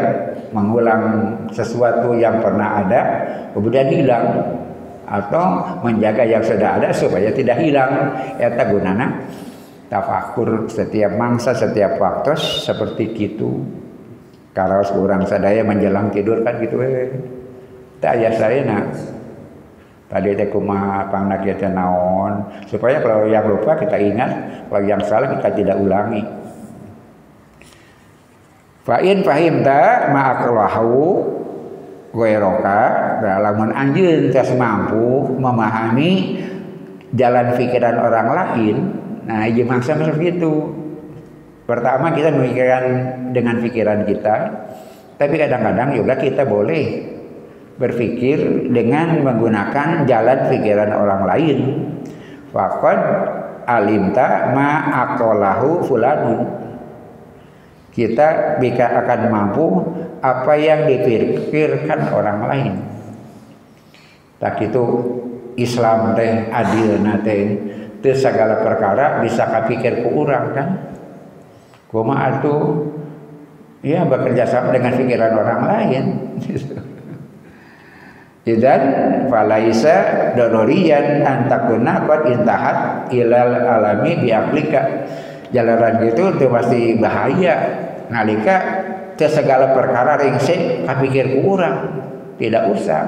mengulang sesuatu yang pernah ada kemudian hilang, atau menjaga yang sudah ada supaya tidak hilang. Eta gunana tafakur setiap mangsa, setiap waktu seperti gitu. Kalau seorang sadaya menjelang tidur kan gitu tak aya sarena. Tadi teh kumaha pangna kieu teh naon, supaya kalau yang lupa kita ingat, kalau yang salah kita tidak ulangi. Fa in fahimta ma'aqlahu ghairoka, lamun anjeun tes mampu memahami jalan pikiran orang lain. Nah, ieu maksa seperti itu. Pertama kita memikirkan dengan pikiran kita, tapi kadang-kadang juga kita boleh berpikir dengan menggunakan jalan pikiran orang lain. faqad alimta ma aqalahu fulanun. Kita akan mampu apa yang dipikirkan orang lain. Tak itu Islam teh adil teh teu segala perkara bisa kapikir ku urang kan. Kumaha atuh ya bekerja sama dengan pikiran orang lain. Dan falaisa daruriyan antakuna qad intahat ilal alami biaplika. Jalaran gitu itu pasti bahaya nalika teu segala perkara ringse kapikir ku urang. Tidak usah.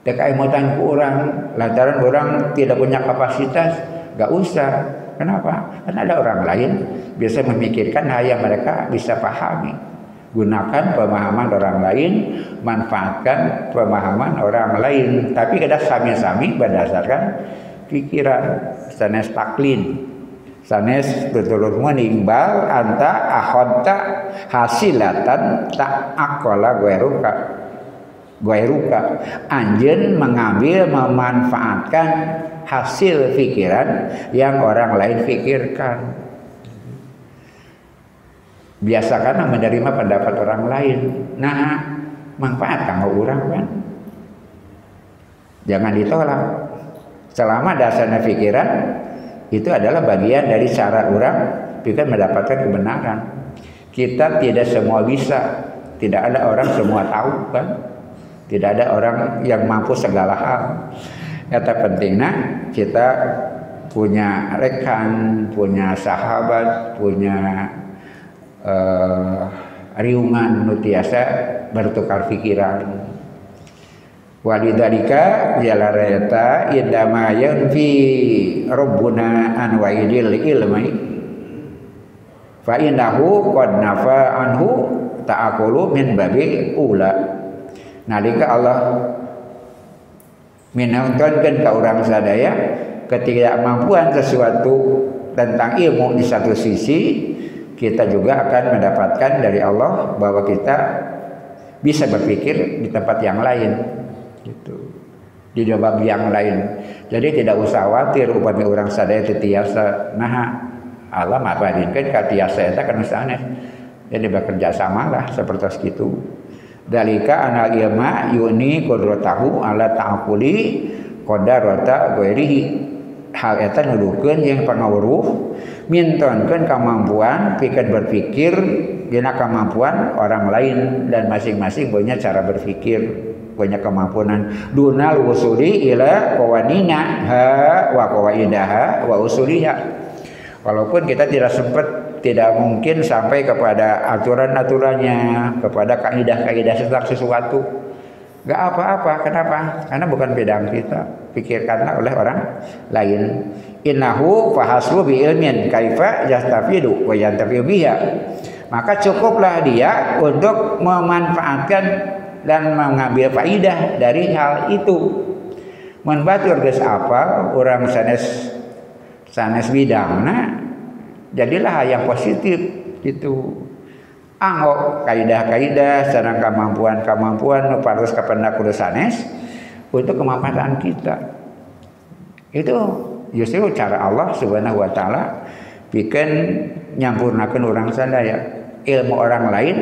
Teu kaemutan ku urang lantaran orang tidak punya kapasitas, enggak usah. Kenapa? Karena ada orang lain bisa memikirkan hal yang mereka bisa pahami. Gunakan pemahaman orang lain, manfaatkan pemahaman orang lain. Tapi kada sami-sami berdasarkan pikiran. Sanes taklin, sanes tuturut menimbal anta akhadta hasilatan tak akola guairuka. Anjeun mengambil memanfaatkan hasil pikiran yang orang lain pikirkan. Biasakan menerima pendapat orang lain. Nah, manfaat kanggo urang kan. Jangan ditolak. Selama dasarnya pikiran itu adalah bagian dari cara orang bisa mendapatkan kebenaran. Kita tidak semua bisa, tidak ada orang semua tahu kan. Tidak ada orang yang mampu segala hal. Kata pentingnya kita punya rekan, punya sahabat, punya riungan nutiasa bertukar pikiran. Walidzalika jalareta indama yanfi rabbuna an wa'idil ilmi fa innahu qad nafa anhu ta'aqulu min babil ula. Nalika Allah minangtonkeun ka urang sadaya ketidakmampuan sesuatu tentang ilmu di satu sisi, kita juga akan mendapatkan dari Allah bahwa kita bisa berpikir di tempat yang lain, gitu, di bab yang lain. Jadi tidak usah khawatir upami orang sadaya teu tiasa nah Allah mapadinkeun ka tiasa eta kana sanes. Jadi bekerja samalah seperti itu. Dalika anal ilma yuni qudratahu ala ta'aquli qadarata ghairihi. Hal eta nuduhkeun yang pangawruh mintonkeun kemampuan pikeun berpikir dina kemampuan orang lain, dan masing-masing punya cara berpikir, punya kemampuan dunal wusuli ila qawanina ha wa qawaidaha wa usuliha. Walaupun kita tidak mungkin sampai kepada aturan-aturannya, kepada kaidah-kaidah tentang sesuatu. Gak apa-apa, kenapa? Karena bukan bidang kita, pikirkanlah oleh orang lain. Innahu fahasbu bi ilmin kaifa yastafidu wa yantafi'u biha. Maka cukuplah dia untuk memanfaatkan dan mengambil faidah dari hal itu. Mun batur geus apal urang sanes bidangna, jadilah yang positif gitu. Anggo kaidah-kaidah sareng kemampuan-kemampuan nu paros kapendak kudu sanes untuk kemanfaatan kita. Itu justru cara Allah Subhanahu wa taala pikeun nyampurnakeun urang sadaya. Ilmu orang lain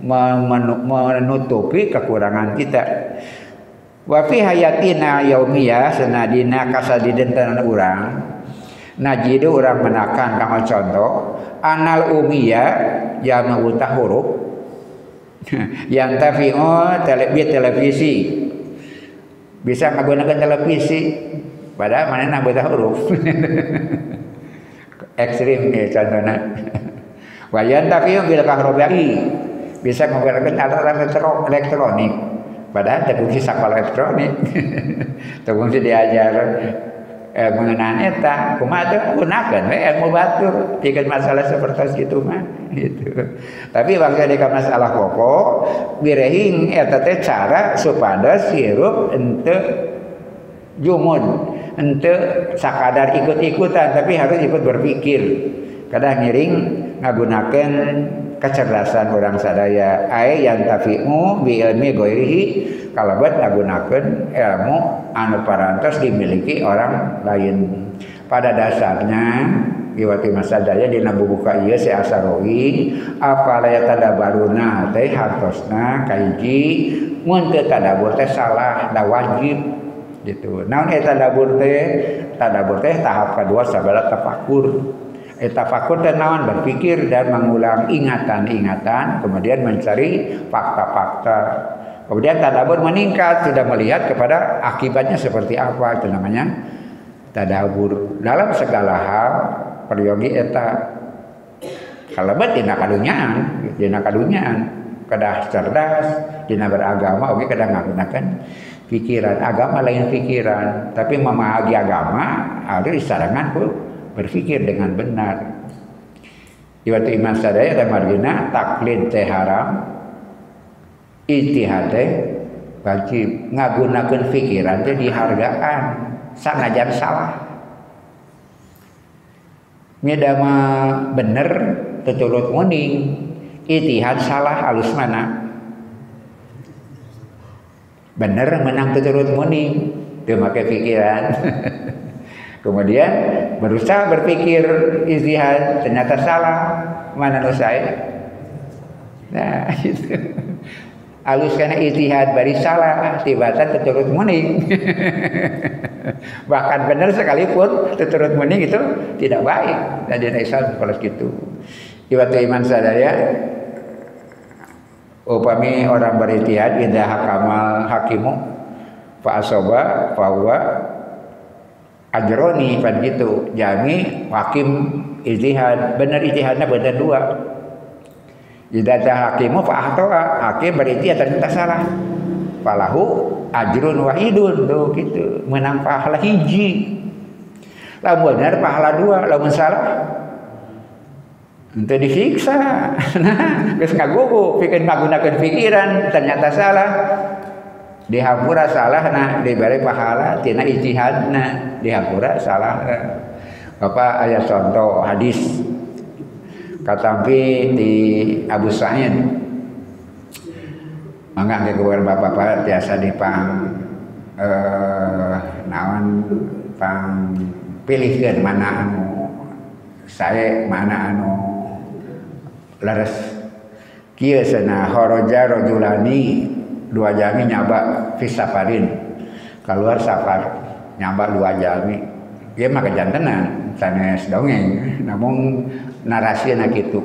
menutupi kekurangan kita. Wa fi hayatina yaumiyah sanadina kasadideun urang najidu urang menakan kanggo contoh anal umiyah yang utah huruf yang tafi'u televisi bisa menggunakan televisi padahal mana buta huruf ekstrim nih contohnya. Wayan tafi'u bil kahrobai bisa menggunakan alat elektronik padahal tidak bisa sekolah elektronik tunggu diajar mengenaan eta kumaha teh gunakeun we ilmu batur pikeun masalah seperti itu mah gitu. Tapi bangsa di masalah pokok birehing eta teh cara supados hirup henteu jumun, henteu sakadar ikut-ikutan tapi harus ikut berpikir. Kadang ngiring ngagunakeun kecerdasan orang sadaya ai yantafi'u bi ilmi ghairihi kalabat ngagunakeun ilmu anu parantos dimiliki orang lain. Pada dasarnya iwati masadaya dina bubuka ieu si Asarowi apala yatadabaruna teh hartosna kahiji mun teu tadabur teh salah da wajib gitu. Naon eta tadabur teh tahap kedua sabala tafakur. Tafakur teh naon berpikir dan mengulang ingatan-ingatan kemudian mencari fakta-fakta. Kemudian tadabur meningkat sudah melihat kepada akibatnya seperti apa, itu namanya tadabur dalam segala hal peryogi eta kalabat dina kadunyaan kedah cerdas dina beragama oge kedah nggunakeun pikiran agama lain pikiran tapi memahagi agama harus disarangan ku berpikir dengan benar. Iwatu iman sadaya dan margina taklid teh haram ijtihad teh wajib ngagunakeun pikiran teh dihargaan sanajan salah. Midama bener tuturut muning ijtihad salah halus mana? Bener menang tuturut muning teu make pikiran. Kemudian berusaha berpikir ijtihad ternyata salah, mana nu sae? Nah, itu. Alus kana ijtihad bari salah, tibatan tuturut muning. Bahkan benar sekalipun tuturut muning itu tidak baik. Dan dina Islam kalau gitu. Iwatu iman sadaya upami orang berijtihad idza hakamal hakimu fa asoba fa huwa ajroni kan gitu. Jami hakim ijtihad benar ijtihadnya benar dua. Idza hakimu fa ahtoa hakim berijtihad ternyata salah. Falahu ajrun wahidun tuh gitu. Menang pahala hiji. Lamun benar pahala dua, lamun salah ente disiksa. Nah, geus ngagugu pikeun ngagunakeun pikiran ternyata salah. Dihampura salah nah diberi pahala tina ijtihadna dihampura salah. Bapak aya contoh hadis katampi di Abu Sa'id mangga ge kueur bapak tiasa dipang naon pang pilihkeun mana anu sae mana anu leres kieu cenah kharaja rajulani dua jami nyaba fisafarin keluar safar nyaba dua jami ieu mah kejantenan sanes dongeng namun narasieuna kitu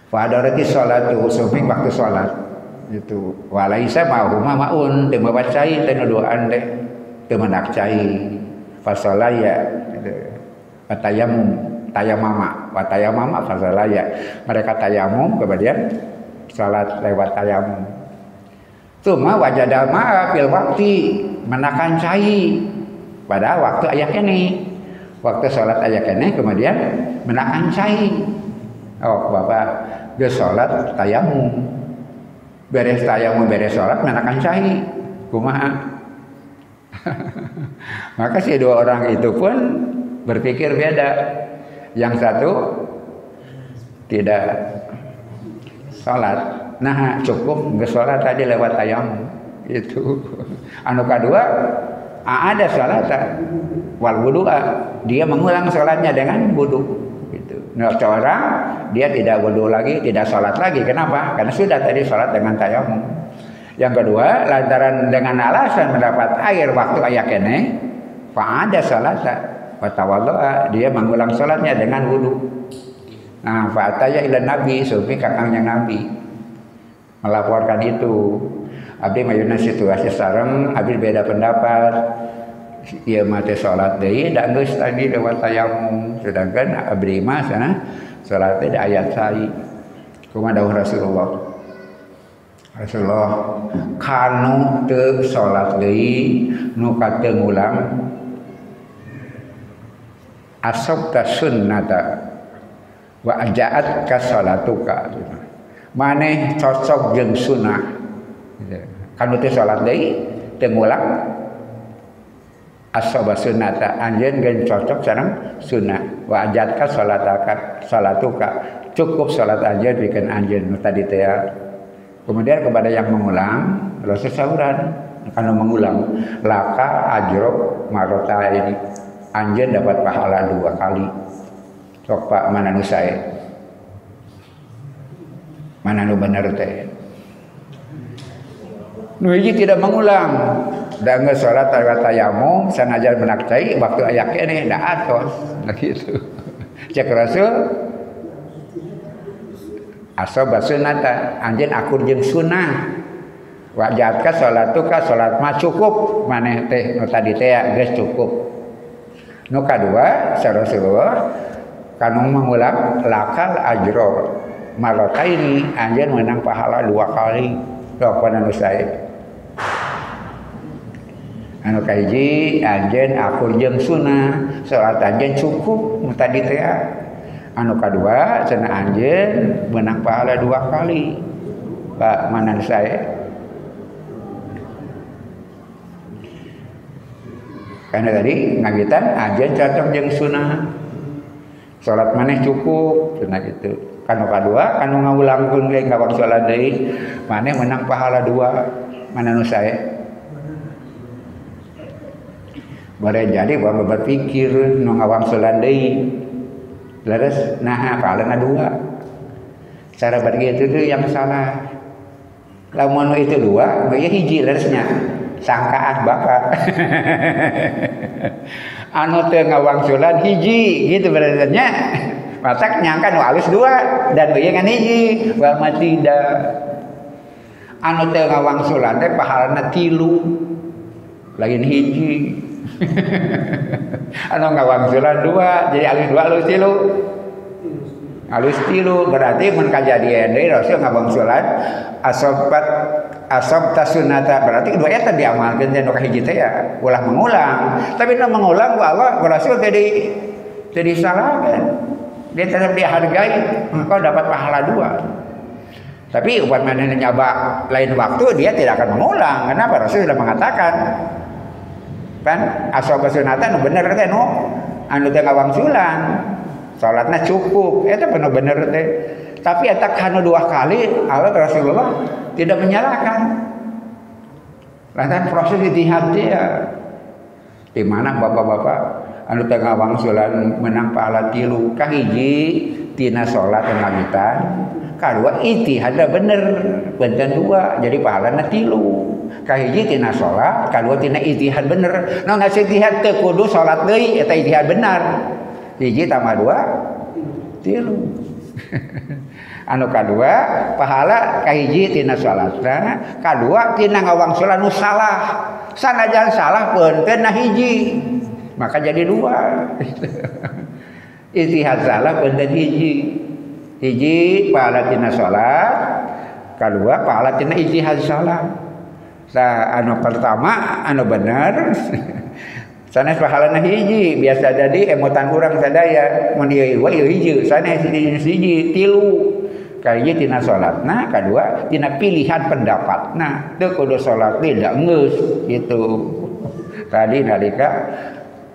fa hadarati sholatu suping waktu salat itu walaisa ma'huma maun teu mabacai teu doaan teh teu mendak cai fa sholaya tayamama fasalaya mereka tayamum kemudian salat lewat tayamum cuma wajada ma'a fil waqti menakan cai pada waktu aya keneh waktu salat aya keneh kemudian menakan cai oh bapak geus salat tayamum beres tayamum beres salat menakan cai kumaha maka si dua orang itu pun berpikir beda. Yang satu tidak sholat, nah cukup nggak sholat tadi lewat tayamum itu. Anu kedua ada sholat wal wudu'a dia mengulang sholatnya dengan wudu gitu. Nah orang dia tidak wudu lagi tidak sholat lagi kenapa? Karena sudah tadi sholat dengan tayamum. Yang kedua lantaran dengan alasan mendapat air waktu aya keneh fa ada sholat watawaddoa dia mengulang salatnya dengan wudu. Nah, fa'ataya ila nabi supi kakangnya nabi melaporkan itu. Abdi mayuna situasi sareng abdi beda pendapat. Ieu mah teh salat deui da geus tadi lewat tayamum sedangkan abdi mah sana salat teh ayat sai. Kumaha dawuh Rasulullah kanu teu salat deui nu kateu ngulang asabta sunnata wa ajaat ka salatuka maneh cocok jeung sunnah kanu teh salat deui teu ngulang asaba sunnata anjeun geus cocok sareng sunnah wa ajaat ka salatuka cukup salat anjeun pikeun anjeun tadi teh. Kemudian kepada yang mengulang Rasul sauran kalau mengulang laka ajro marota ini anjeun dapat pahala 2 kali. Sok Pak mana nu sae? Mana nu bener teh? Nu hiji tidak mengulang. Da geus salat tayamum sanajan menak cai waktu aya keneh da atos. Nah gitu. Cek Rasul asoba sunata anjeun akur jeung sunnah. Wajatka salatuka salat mah cukup maneh teh nu tadi teh geus cukup. Nu kadua sa Rasulullah kanu mengulang lakal ajro marataini anjeun menang pahala 2 kali. Sok pada nu sae. Anu kahiji anjeun akur jeung sunnah salat anjeun cukup nu tadi teh. Anu kadua cenah anjeun menang pahala 2 kali. Pak mana nu sae? Karena tadi ngagitan anjeun cocok jeung sunnah. Salat maneh cukup cenah kitu. Kanu kadua kanu ngawulangkeun ge ngawak salat deui maneh menang pahala 2. Mana nu sae? Bare jadi bae berpikir nu ngawang salat deui. Leres nah pahalana 2. Cara berkitu itu yang salah. Lamun itu 2, ieu hiji leresnya. Sangkaan bapak anu teu ngawangsulan hiji gitu benernya masak nyangka nu alus 2 dan ieu ngan hiji wal matida anu teu ngawangsulan teh pahalana 3 lain hiji anu ngawangsulan 2 jadi alus 2 alus 3 berarti mun kajadian deui Rasul ngawangsulan asabta sunnata berarti kedua eta diamalkeun teh nu kahiji teh ya ulah mengulang tapi nu mengulang ku Allah ku Rasul teh disalahkeun dia tetap dihargai engkau dapat pahala 2 tapi umpamanya nyoba lain waktu dia tidak akan mengulang kenapa Rasul sudah mengatakan kan asabta sunnata nu bener teh nu anu teh ngawangsulan salatna cukup eta bener bener teh tapi eta kanu 2 kali Allah Rasulullah tidak menyalahkan. Lantaran proses ijtihad dia. Di mana bapak-bapak anu teu ngawangsulan menang pahala 3 kahiji tina salat ngagitan, kadua ijtihadna bener, benten 2 jadi pahalana 3. Kahiji tina salat, kadua tina ijtihad bener. Naon hasil ijtihad teu kudu salat deui eta ijtihad benar. Hiji tambah 2 3. Anu kadua pahala kahiji tina salatna, kadua tina ngawangsulan nu salah. Sanajan salah peunteun na hiji. Maka jadi 2. Ijtihad salah peunteun hiji. Hiji pahala tina salat, kadua pahala tina ijtihad salah. Anu pertama anu bener sanes pahalana hiji biasa jadi emotan urang sadaya mun ieu hiji sanes hiji 3 kahiji tina salatna kadua tina pilihan pendapatna teu kudu salat tidak geus gitu tadi nalika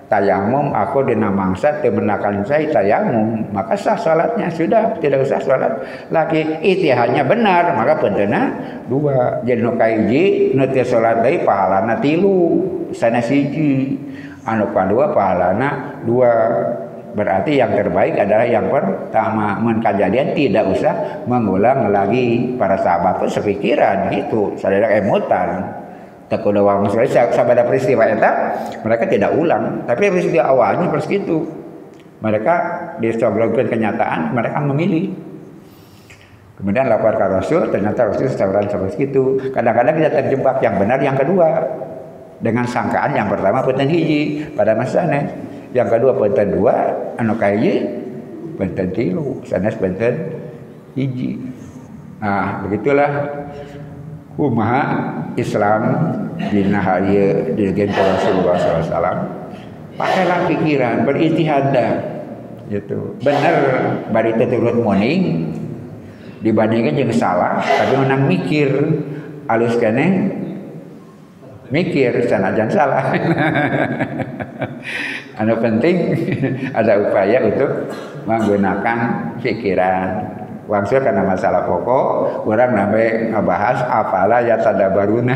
tayamum aku dina mangsa teu menakan cai tayamum maka sah salatnya sudah tidak usah salat lagi ijtihadnya benar maka penteuna 2 jadi nu kahiji nu teu salat deui pahalana 3 sanes hiji anu kadua pahalana 2 berarti yang terbaik adalah yang pertama mun kejadian tidak usah mengulang lagi para sahabat pun sepikiran gitu sadaya emutan teu kudu wang sabada peristiwa eta mereka tidak ulang tapi peristiwa awalnya seperti itu mereka disoglokeun kenyataan mereka memilih kemudian lapor ke Rasul ternyata Rasul sauran seperti itu kadang-kadang kita terjebak yang benar yang kedua dengan sangkaan yang pertama punten hiji pada masanya yang kedua punten 2 anu kahiji punten 3 sanes punten hiji. Nah begitulah kumaha Islam dina harieu dieugeun ka Rasulullah SAW pakailah pikiran berijtihad gitu bener bari teu turut moning dibandingkan jeung salah tapi menang mikir alus keneh mikir sanajan salah. Anu penting ada upaya untuk menggunakan pikiran. Wangsul karena masalah pokok, orang namanya ngebahas afala ya tadabaruna.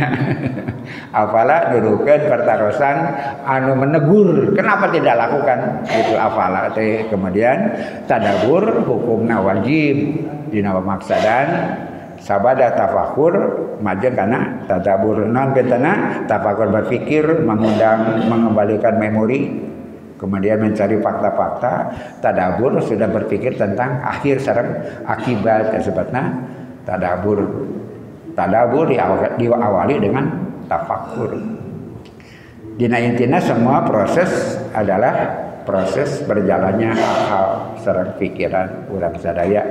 Afala nurukeun pertarosan anu menegur, kenapa tidak lakukan itu afala teh. Kemudian tadabur hukumna wajib dina maksadan sabada tafakur majeng kana tadabur non betana tafakur berpikir mengembalikan memori. Kemudian mencari fakta-fakta, tadabur sudah berpikir tentang akhir sareng akibat sebabnya tadabur diawali dengan tafakur. Dina intina semua proses adalah proses berjalannya akal sareng pikiran urang sadaya.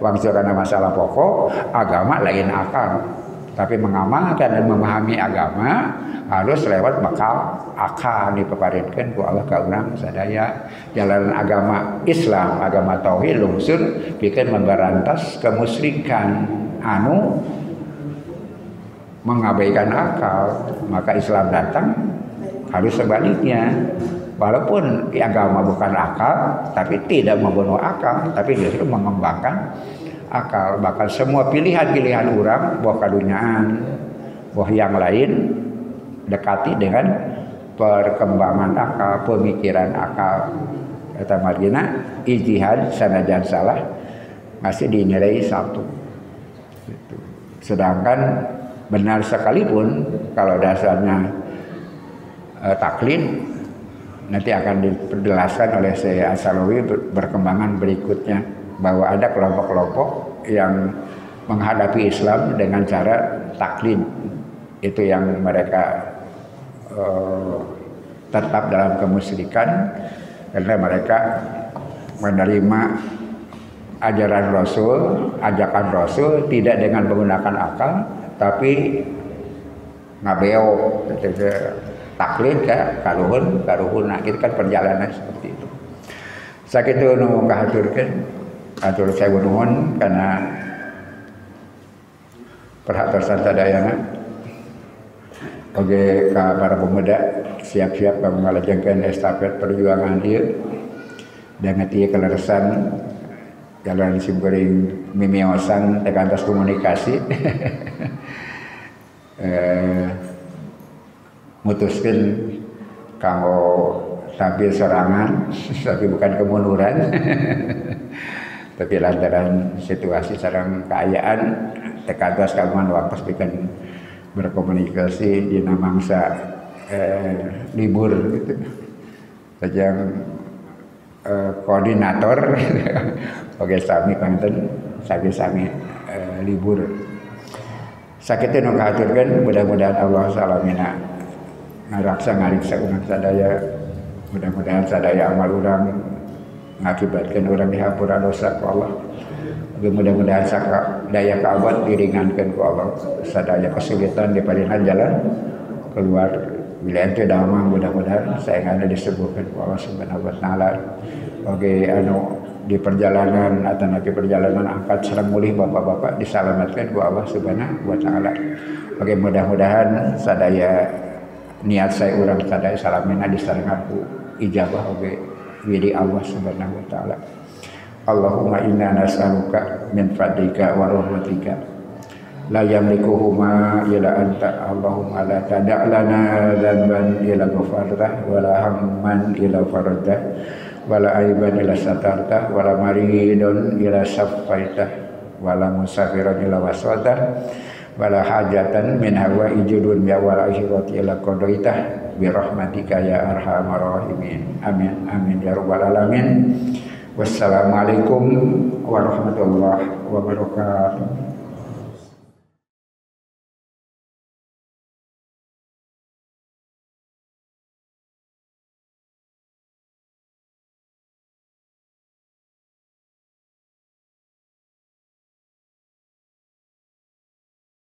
Wangsul kana masalah pokok agama lain akal, tapi mengamalkan dan memahami agama harus lewat bakal akal dipaparinkeun ku Allah ka urang sadaya. Jalan agama Islam, agama tauhid lungsur pikeun memberantas kemusyrikan anu mengabaikan akal. Maka Islam datang harus sebaliknya. Walaupun agama bukan akal, tapi tidak membunuh akal, tapi justru mengembangkan akal. Bahkan semua pilihan-pilihan orang, buah kadunyaan, buah yang lain, dekati dengan perkembangan akal, pemikiran akal. Kata margina, ijtihad sanajan salah masih dinilai satu. Sedangkan benar sekalipun kalau dasarnya taklid, nanti akan dijelaskan oleh Syekh As-Salawi berkembangan berikutnya bahwa ada kelompok-kelompok yang menghadapi Islam dengan cara taklid. Itu yang mereka tetap dalam kemusyrikan karena mereka menerima ajaran Rasul, ajakan Rasul tidak dengan menggunakan akal tapi ngabeo, taklid karuhun, nah itu kan perjalanan seperti itu. Sakitu nu kahaturkeun atur saya nuhun karena perhatian sadayana. Oke, para pemuda siap-siap mengalajengkeun estafet perjuangan ieu dengan ieu keleresan jalan simkuring mimiosan tekantos komunikasi. Mutuskan kanggo tampil serangan tapi bukan kemunduran. Tapi lantaran situasi sareng keayaan tekados kagungan waktu bikin berkomunikasi dina mangsa libur gitu. Sajang koordinator oke sami panten sami libur. Sakitu nu kahaturkeun mudah-mudahan Allah salamina ngaraksa ngariksa urang sadaya. Mudah-mudahan sadaya amal urang ngakibatkeun urang dihampura dosa ku Allah. Mudah-mudahan daya kaawat diringankeun ku Allah. Sadaya kesulitan diparingan jalan keluar bila ente damang mudah-mudahan saengana disebutkeun ku Allah Subhanahu wa taala. Oge anu di perjalanan atau nanti perjalanan angkat sareng mulih bapak-bapak disalamatkeun ku Allah Subhanahu wa taala. Oge mudah-mudahan sadaya niat saya urang sadaya salamina disarengan ku ijabah oge widi Allah Subhanahu wa taala. Allahumma inna nas'aluka min fadlika wa rahmatika la yamlikuhuma illa anta. Allahumma la tada' lana dhanban illa ghafartah wa la hamman illa faradtah wa la aiban illa satartah wa la maridun illa syafaitah wa la musafiran illa waswatah wa la hajatan min hawaiji dunya wal akhirati illa qadaitah bi rahmatika ya arhamar rahimin. Amin amin ya rabbal alamin. Wassalamualaikum warahmatullahi wabarakatuh.